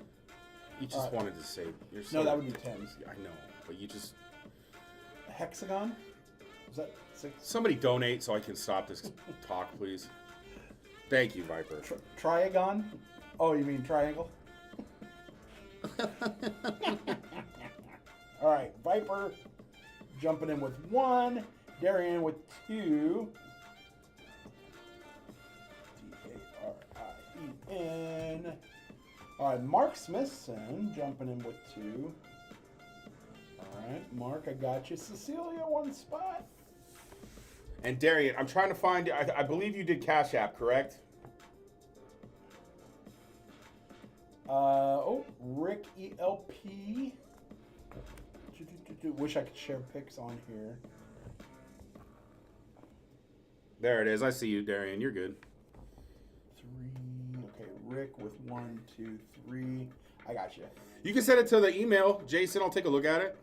You just wanted to say. No, that would be 10s. I know, but you just. A hexagon? Is that 6? Somebody donate so I can stop this talk, please. Thank you, Viper. Triagon? Oh, you mean triangle? All right, Viper jumping in with 1. Darian with 2. D-A-R-I-E-N. All right, Mark Smithson jumping in with 2. All right, Mark, I got you. Cecilia, 1 spot. And Darian, I'm trying to find. I believe you did Cash App, correct? Rick ELP. Wish I could share pics on here. There it is. I see you, Darian. You're good. 3. Okay, Rick with 1, 2, 3. I got you. You can send it to the email, Jason. I'll take a look at it.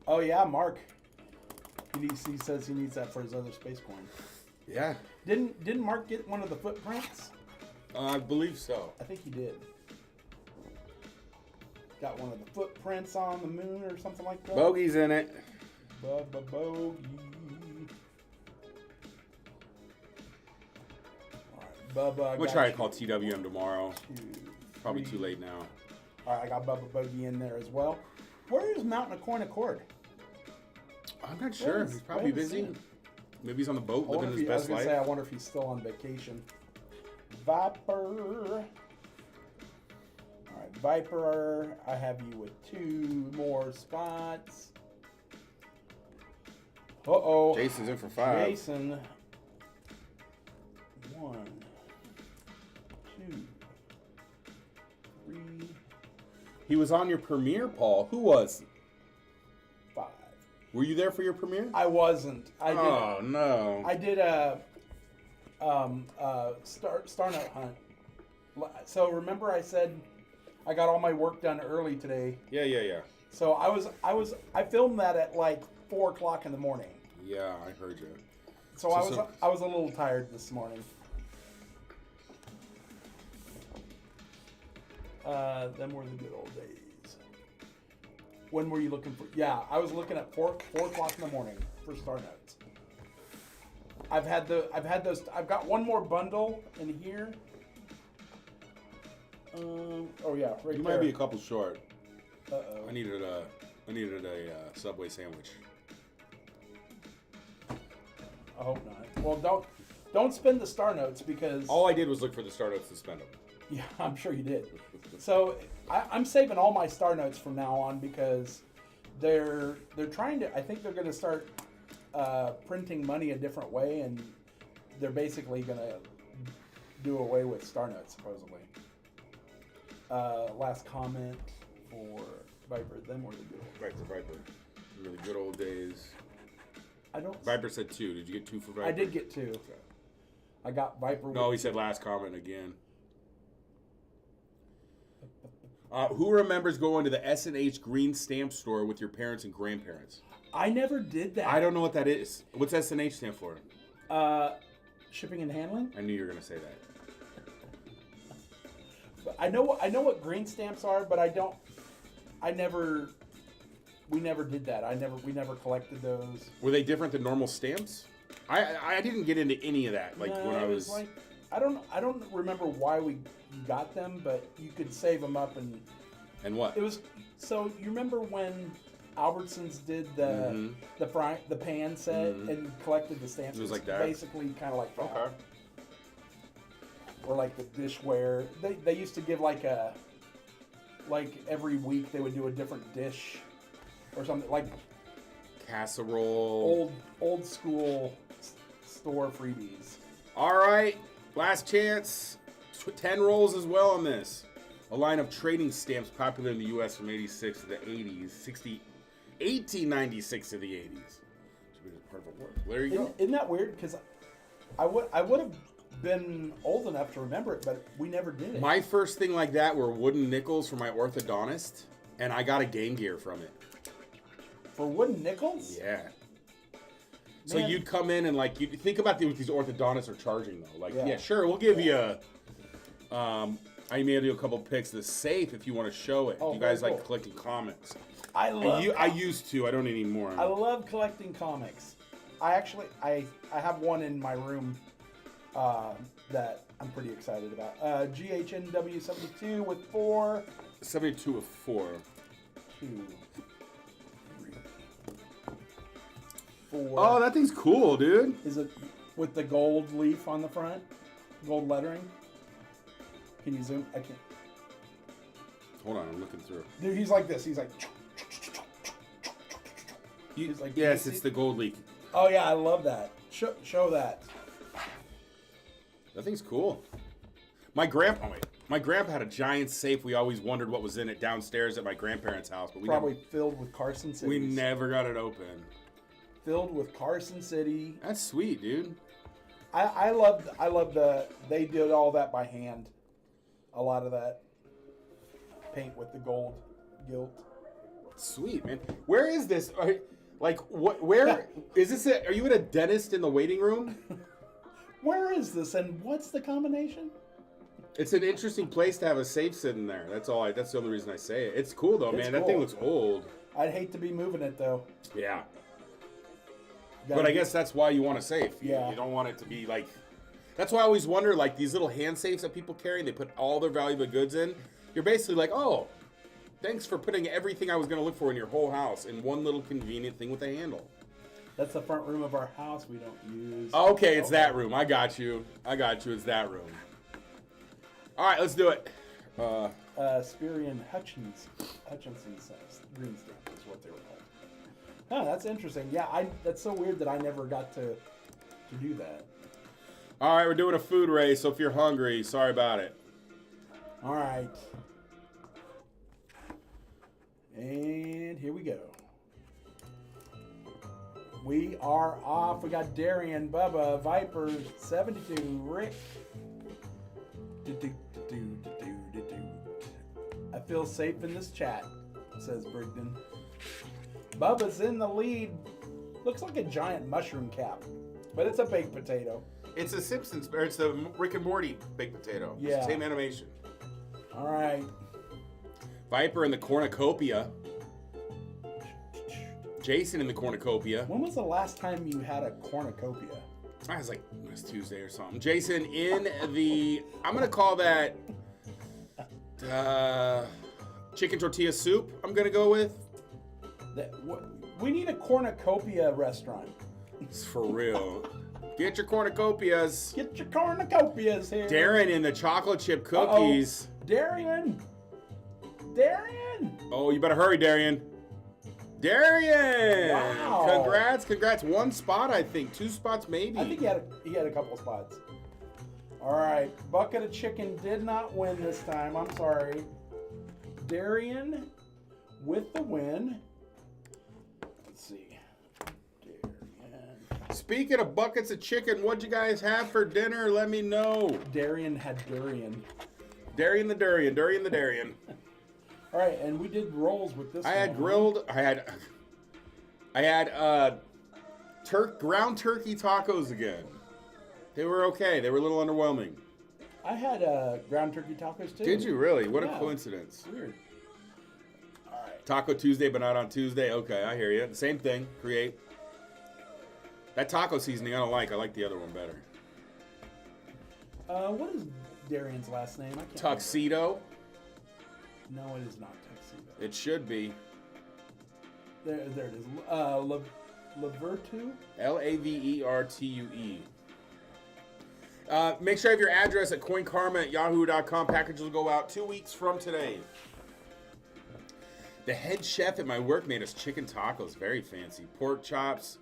Oh yeah, Mark. He says he needs that for his other space coin. Yeah. Didn't Mark get one of the footprints? I believe so. I think he did. Got one of the footprints on the moon or something like that. Bogey's in it. Bogey. All right, Bubba. We'll try to call TWM tomorrow. 2, Probably 3. too late now. All right, I got Bubba Bogey in there as well. Where is Mountain of Coin Accord? I'm not sure. He's probably busy. Maybe he's on the boat living his best life. I wonder if he's still on vacation. Viper. All right, Viper. I have you with 2 more spots. Uh-oh. Jason's in for 5. Jason. 1, 2, 3, He was on your premiere, Paul. Who was? 5. Were you there for your premiere? I wasn't. Oh, no. I did a starnote hunt. So remember I said I got all my work done early today. Yeah. So I filmed that at like 4 o'clock in the morning. Yeah, I heard you. So I was a little tired this morning. Them were the good old days. When were you looking for? Yeah, I was looking at 4 o'clock in the morning for starnotes. I've had those. I've got one more bundle in here. Oh yeah, right You there. might be a couple short. Uh-oh. I needed a Subway sandwich. I hope not. Well, don't spend the starnotes because. All I did was look for the startups to spend them. Yeah, I'm sure you did. So I'm saving all my starnotes from now on because they're trying to. I think they're going to start printing money a different way, and they're basically going to do away with starnotes supposedly. Last comment for Viper. Them were the good. Right for Viper. Really good old days. I don't. Viper said 2. Did you get 2 for Viper? I did get 2. Okay. I got Viper. No, he said last comment again. Who remembers going to the S&H Green Stamp store with your parents and grandparents? I never did that. I don't know what that is. What's S&H stand for? Shipping and handling. I knew you were going to say that. I know what green stamps are, but we never did that. We never collected those. Were they different than normal stamps? I didn't get into any of that. Like No, when I it was like I don't remember why we got them, but you could save them up and what? it was. So you remember when Albertsons did the pan set and collected the stamps? It was like that? Basically kind of like that. Okay. Or like the dishware. They used to give like every week they would do a different dish or something like. casserole. Old school store freebies. All right, last chance. 10 rolls as well on this. A line of trading stamps popular in the U.S. from 86 to the 80s. 1896 to the 80s. Should be part of a work. There you go. Isn't that weird? Because I would have been old enough to remember it, but we never did it. My first thing like that were wooden nickels from my orthodontist, and I got a Game Gear from it. For wooden nickels? Yeah. So Man. you'd come in and like you think about what these orthodontists are charging though. Like, Yeah. sure, we'll give you I may do a couple pics of the safe if you want to show it. Oh, You guys very like cool. collecting comics. I used to. I don't anymore. I love collecting comics. I have one in my room that I'm pretty excited about. GHNW 72 with 4. 72 of 4. 2, 3, 4. Oh, that thing's cool, dude. Is it with the gold leaf on the front? Gold lettering? Can you zoom? I can't. Hold on, I'm looking through. Dude, he's like this. He's like. He's like, Yes, you it's see- the gold leaf. Oh yeah, I love that. Show that. That thing's cool. My grandpa had a giant safe. We always wondered what was in it downstairs at my grandparents' house, but Probably filled with Carson City. we never got it open. Filled with Carson City. That's sweet, dude. I love they did all that by hand. A lot of that paint with the gold gilt. Sweet, man. Where is this? Where is this? Are you at a dentist in the waiting room? Where is this and what's the combination? It's an interesting place to have a safe sitting there. That's the only reason I say it. It's cool though, It's man. That thing cool. looks old. I'd hate to be moving it though. Yeah. Gotta But I be- guess that's why you want a safe. Yeah. You don't want it to be like. That's why I always wonder, like these little hand safes that people carry, they put all their valuable goods in. You're basically like, oh, thanks for putting everything I was going to look for in your whole house in one little convenient thing with a handle. That's the front room of our house we don't use. Okay, it's that room. I got you. It's that room. All right, let's do it. Spirian Hutchinson's green stamp is what they were called. Oh, that's interesting. Yeah, that's so weird that I never got to do that. All right, we're doing a food race, so if you're hungry, sorry about it. All right. And here we go. We are off. We got Darian, Bubba, Viper, 72, Rick. I feel safe in this chat, says Brigden. Bubba's in the lead. Looks like a giant mushroom cap, but it's a baked potato. It's a Simpsons, or it's the Rick and Morty baked potato. It's Yeah. the same animation. All right. Viper in the cornucopia. Jason in the cornucopia. When was the last time you had a cornucopia? I was like, it's Tuesday or something. Jason in the, I'm going to call that chicken tortilla soup, I'm going to go with. We need a cornucopia restaurant. It's for real. Get your cornucopias. Get your cornucopias here. Darren in the chocolate chip cookies. Darian. Oh, you better hurry, Darian. Darian! Wow. Congrats. One spot, I think. 2 spots, maybe. I think he had a couple of spots. All right. Bucket of chicken did not win this time. I'm sorry. Darian with the win. Let's see. Darian. Speaking of buckets of chicken, what'd you guys have for dinner? Let me know. Darian had durian. Darian the Darian. All right, and we did rolls with this I had one. grilled. I had ground turkey tacos again. They were okay. They were a little underwhelming. I had ground turkey tacos too. Did you really? What Yeah. a coincidence. Weird. All right. Taco Tuesday, but not on Tuesday. Okay, I hear you. Same thing. Create. That taco seasoning I don't like. I like the other one better. What is Darian's last name? I can't Tuxedo. remember. No, it is not tuxedo. It should be. There it is. Lavertu? Lavertue. Make sure you have your address at coinkarma@yahoo.com. Packages will go out 2 weeks from today. The head chef at my work made us chicken tacos. Very fancy. Pork chops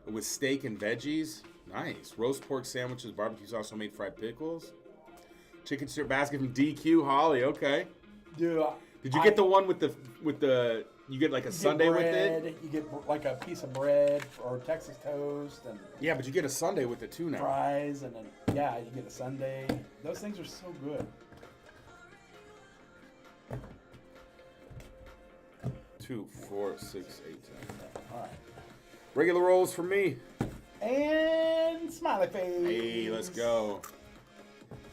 with steak and veggies. Nice. Roast pork sandwiches, barbecue sauce, homemade fried pickles. Chicken strip basket from DQ. Holly, okay. Dude, did you get the one with the you get like a sundae with it? You get like a piece of bread or Texas toast and yeah, but you get a sundae with it too now. Fries and then yeah, you get a sundae. Those things are so good. 2, 4, 6, 8, 10. All right. Regular rolls for me. And smiley face. Hey, let's go.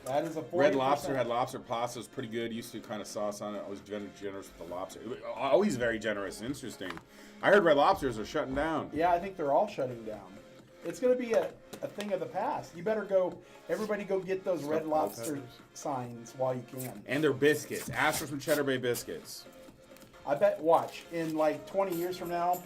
That is a 40%. Red Lobster had lobster pasta. It was pretty good. Used to kind of sauce on it. I was generous with the lobster. Always very generous. Interesting. I heard Red Lobsters are shutting down. Yeah, I think they're all shutting down. It's going to be a thing of the past. You better go, everybody go get those Red Lobster signs while you can. And their biscuits. Astros from Cheddar Bay biscuits. I bet, watch, in like 20 years from now,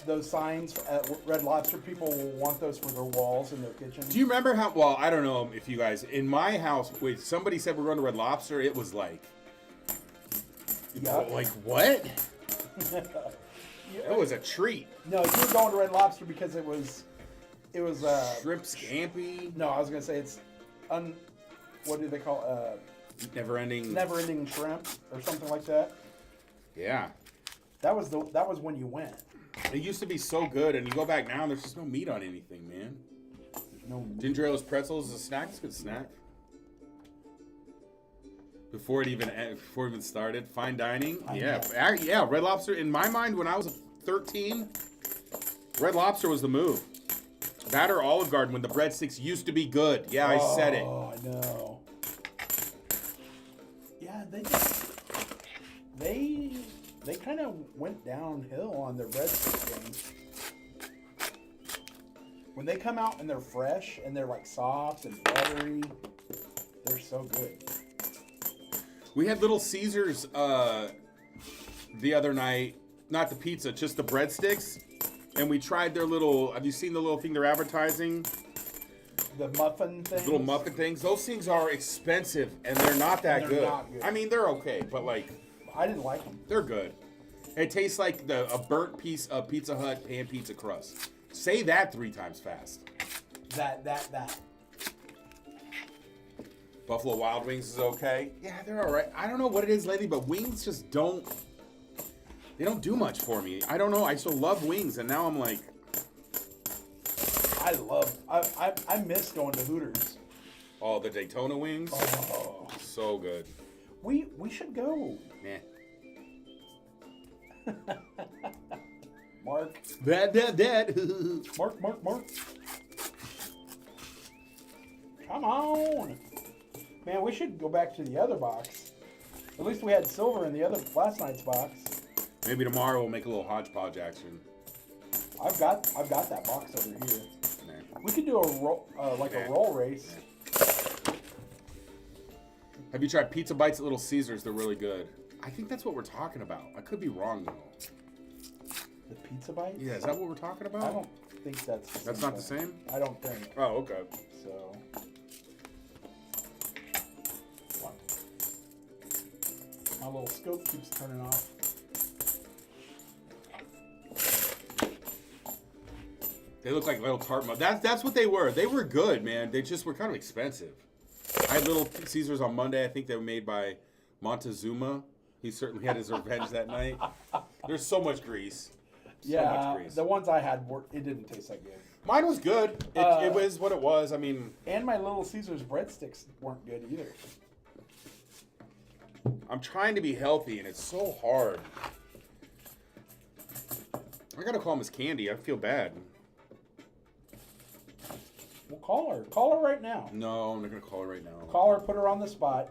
those signs at Red Lobster, people will want those for their walls in their kitchen. Do you remember how, well, I don't know if you guys, in my house, when somebody said we're going to Red Lobster, it was like, Yep. like what? It was a treat. No, you were going to Red Lobster because it was Shrimp scampi. No, I was gonna say it's what do they call Never-ending shrimp or something like that. Yeah. That was when you went. It used to be so good, and you go back now, and there's just no meat on anything, man. No meat. Ginger ale's pretzels is a snack. It's a good snack. Before it even started, fine dining. Yeah, Red Lobster. In my mind, when I was 13, Red Lobster was the move. That or Olive Garden when the breadsticks used to be good. Yeah, I said it. Oh, I know. Yeah, they kind of went downhill on their breadstick game. When they come out and they're fresh and they're like soft and buttery, they're so good. We had Little Caesars the other night. Not the pizza, just the breadsticks. And we tried their little, have you seen the little thing they're advertising? The muffin things? Little muffin things. Those things are expensive, and they're not that good. Not good. I mean, they're okay, but like... I didn't like them. They're good. It tastes like a burnt piece of Pizza Hut pan pizza crust. Say that 3 times fast. That. Buffalo Wild Wings is okay. Yeah, they're all right. I don't know what it is lately, but wings just don't... They don't do much for me. I don't know. I still love wings, and now I'm like... I miss going to Hooters. Oh, the Daytona wings? Oh. So good. We should go. Nah. Mark. That. Mark. Come on. Man, we should go back to the other box. At least we had silver in the other last night's box. Maybe tomorrow we'll make a little hodgepodge action. I've got that box over here. Nah. We could do a roll race. Have you tried Pizza Bites at Little Caesars? They're really good. I think that's what we're talking about. I could be wrong though. The Pizza Bites? Yeah, is that what we're talking about? I don't think that's the That's same not the thing. same? I don't think Oh, okay. so. My little scope keeps turning off. They look like little tart mugs. That's what they were. They were good, man. They just were kind of expensive. I had Little Caesars on Monday. I think they were made by Montezuma. He certainly had his revenge that night. There's so much grease. So much grease. The ones I had it didn't taste that good. Mine was good. It was what it was. I mean, And my Little Caesars breadsticks weren't good either. I'm trying to be healthy, and it's so hard. I gotta call Miss Candy. I feel bad. Well, call her. Call her right now. No, I'm not gonna call her right now. Call her, put her on the spot.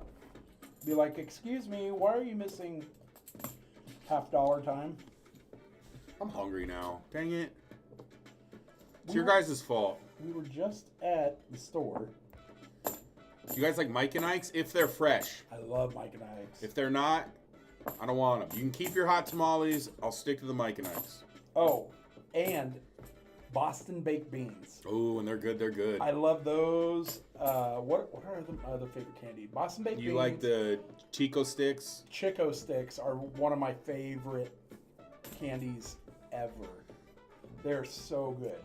Be like, excuse me, why are you missing $50 time? I'm hungry now. Dang it. It's We your were- guys' fault. We were just at the store. You guys like Mike and Ike's? If they're fresh. I love Mike and Ike's. If they're not, I don't want them. You can keep your hot tamales. I'll stick to the Mike and Ike's. Oh, and Boston baked beans. Oh, and they're good. They're good. I love those. What are the other favorite candy? Boston baked beans. You like the Chico sticks? Chico sticks are one of my favorite candies ever. They're so good.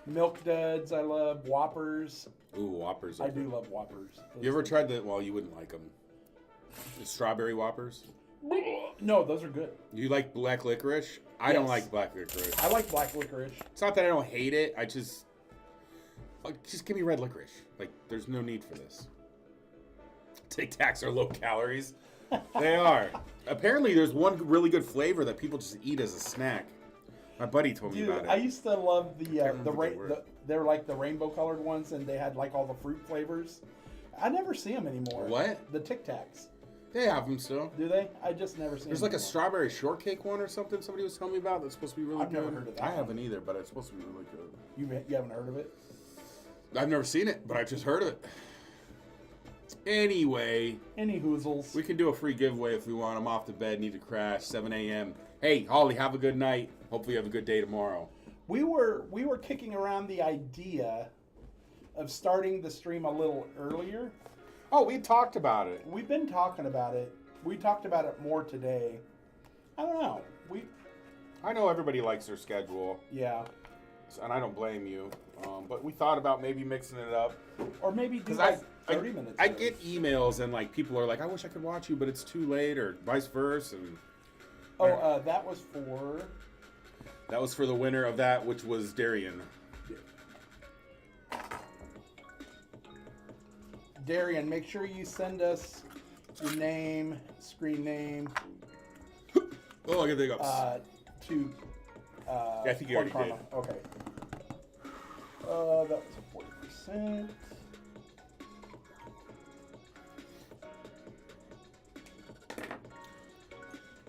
Milk Duds, I love. Whoppers. Ooh, Whoppers. I do love Whoppers. You ever tried the? Well, you wouldn't like them. The strawberry Whoppers. No, those are good. You like black licorice? I don't like black licorice. I like black licorice. It's not that I don't hate it. I just give me red licorice. Like, there's no need for this. Tic Tacs are low calories. They are. Apparently, there's one really good flavor that people just eat as a snack. My buddy told me about it. I used to love they're like the rainbow colored ones, and they had like all the fruit flavors. I never see them anymore. What? The Tic Tacs. They have them still. Do they? I just never seen. There's like a strawberry shortcake one or something somebody was telling me about that's supposed to be really I've good. never heard of that. I haven't either, but it's supposed to be really good. You haven't heard of it? I've never seen it, but I just heard of it. Anyway. Any hoozles. We can do a free giveaway if we want. I'm off to bed, need to crash, 7 a.m. Hey, Holly, have a good night. Hopefully you have a good day tomorrow. We were kicking around the idea of starting the stream a little earlier. Oh, we talked about it. We've been talking about it. We talked about it more today. I don't know. I know everybody likes their schedule. Yeah. And I don't blame you. But we thought about maybe mixing it up. Or maybe do like 30 minutes. I get emails and like people are like, I wish I could watch you, but it's too late, or vice versa. And that was for... That was for the winner of that, which was Darian. Darian, make sure you send us your name, screen name. Oh, I can think of. To. I think you already did. Okay. That was a 40%.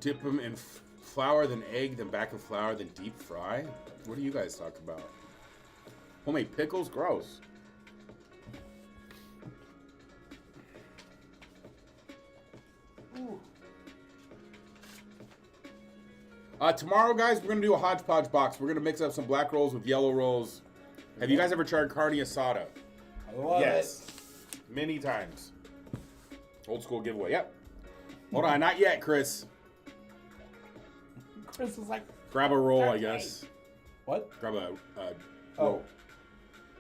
Dip them in flour, then egg, then back in flour, then deep fry. What do you guys talk about? Homemade pickles? Gross. Tomorrow, guys, we're going to do a hodgepodge box. We're going to mix up some black rolls with yellow rolls. Have you guys ever tried carne asada? I love it. Many times. Old school giveaway. Yep. Hold on. Not yet, Chris. Chris is like... Grab a roll, I guess. What? Grab a roll.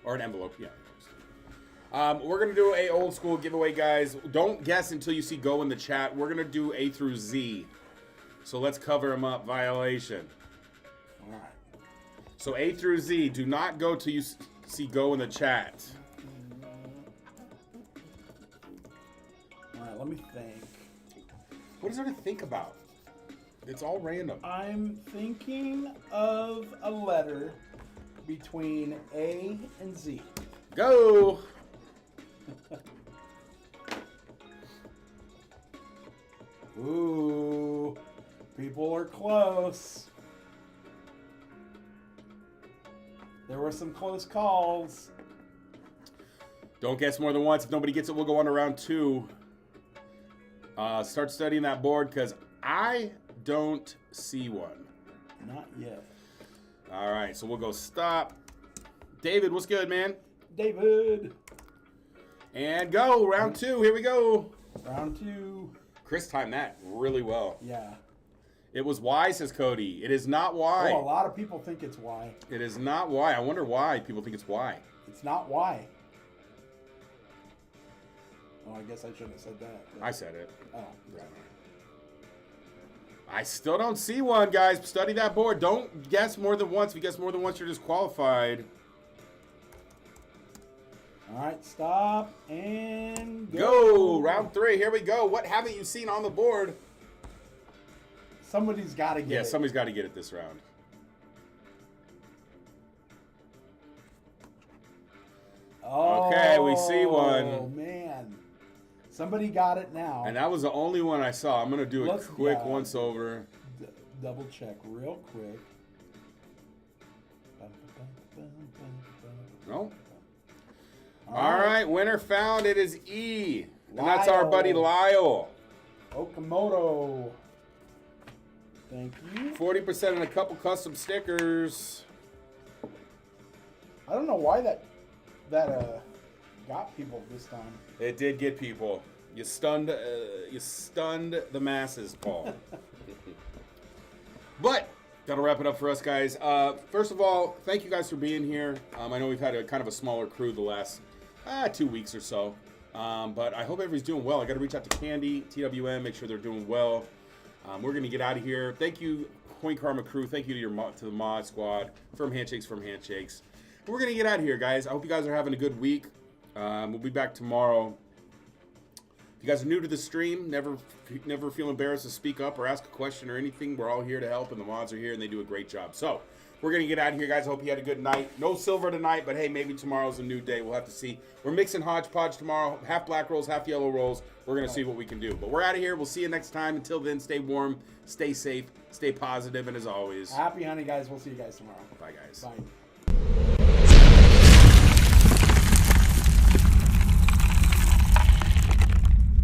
Or an envelope, yeah. We're going to do a old school giveaway, guys. Don't guess until you see go in the chat. We're going to do A through Z. So let's cover them up. Violation. All right. So A through Z. Do not go till you see go in the chat. All right, let me think. What is there to think about? It's all random. I'm thinking of a letter between A and Z. Go! Ooh, people are close. There were some close calls. Don't guess more than once. If nobody gets it, we'll go on to round 2. Start studying that board because I don't see one. Not yet. All right, so we'll go stop. David, what's good, man? David. And go. Round 2. Here we go. Round 2. Chris timed that really well. Yeah. It was Y, says Cody. It is not Y. Oh, a lot of people think it's Y. It is not Y. I wonder why people think it's Y. It's not Y. Oh, I guess I shouldn't have said that. I said it. Oh. I still don't see one, guys. Study that board. Don't guess more than once. If you guess more than once, you're disqualified. All right, stop and go. Round 3. Here we go. What haven't you seen on the board? Somebody's got to get it. Yeah, somebody's got to get it this round. Oh, okay, we see one. Oh, man. Somebody got it now. And that was the only one I saw. I'm going to do a quick once over. Double check real quick. No. All right, winner found. It is E. And that's our buddy Lyle. Okamoto. Thank you. 40% and a couple custom stickers. I don't know why that got people this time. It did get people. You stunned the masses, Paul. But that'll wrap it up for us, guys. First of all, thank you guys for being here. I know we've had a kind of a smaller crew the last 2 weeks or so, but I hope everybody's doing well. I got to reach out to Candy, TWM, make sure they're doing well. We're gonna get out of here. Thank you, Coin Karma crew. Thank you to the mod squad. Firm handshakes, firm handshakes. We're gonna get out of here, guys. I hope you guys are having a good week. We'll be back tomorrow. If you guys are new to the stream, never feel embarrassed to speak up or ask a question or anything. We're all here to help, and the mods are here, and they do a great job. So we're gonna get out of here, guys. I hope you had a good night. No silver tonight, but hey, maybe tomorrow's a new day. We'll have to see. We're mixing hodgepodge tomorrow. Half black rolls, half yellow rolls. We're gonna see what we can do. But we're out of here. We'll see you next time. Until then, stay warm, stay safe, stay positive, and as always, Happy hunting, guys. We'll see you guys tomorrow. bye, guys. Bye.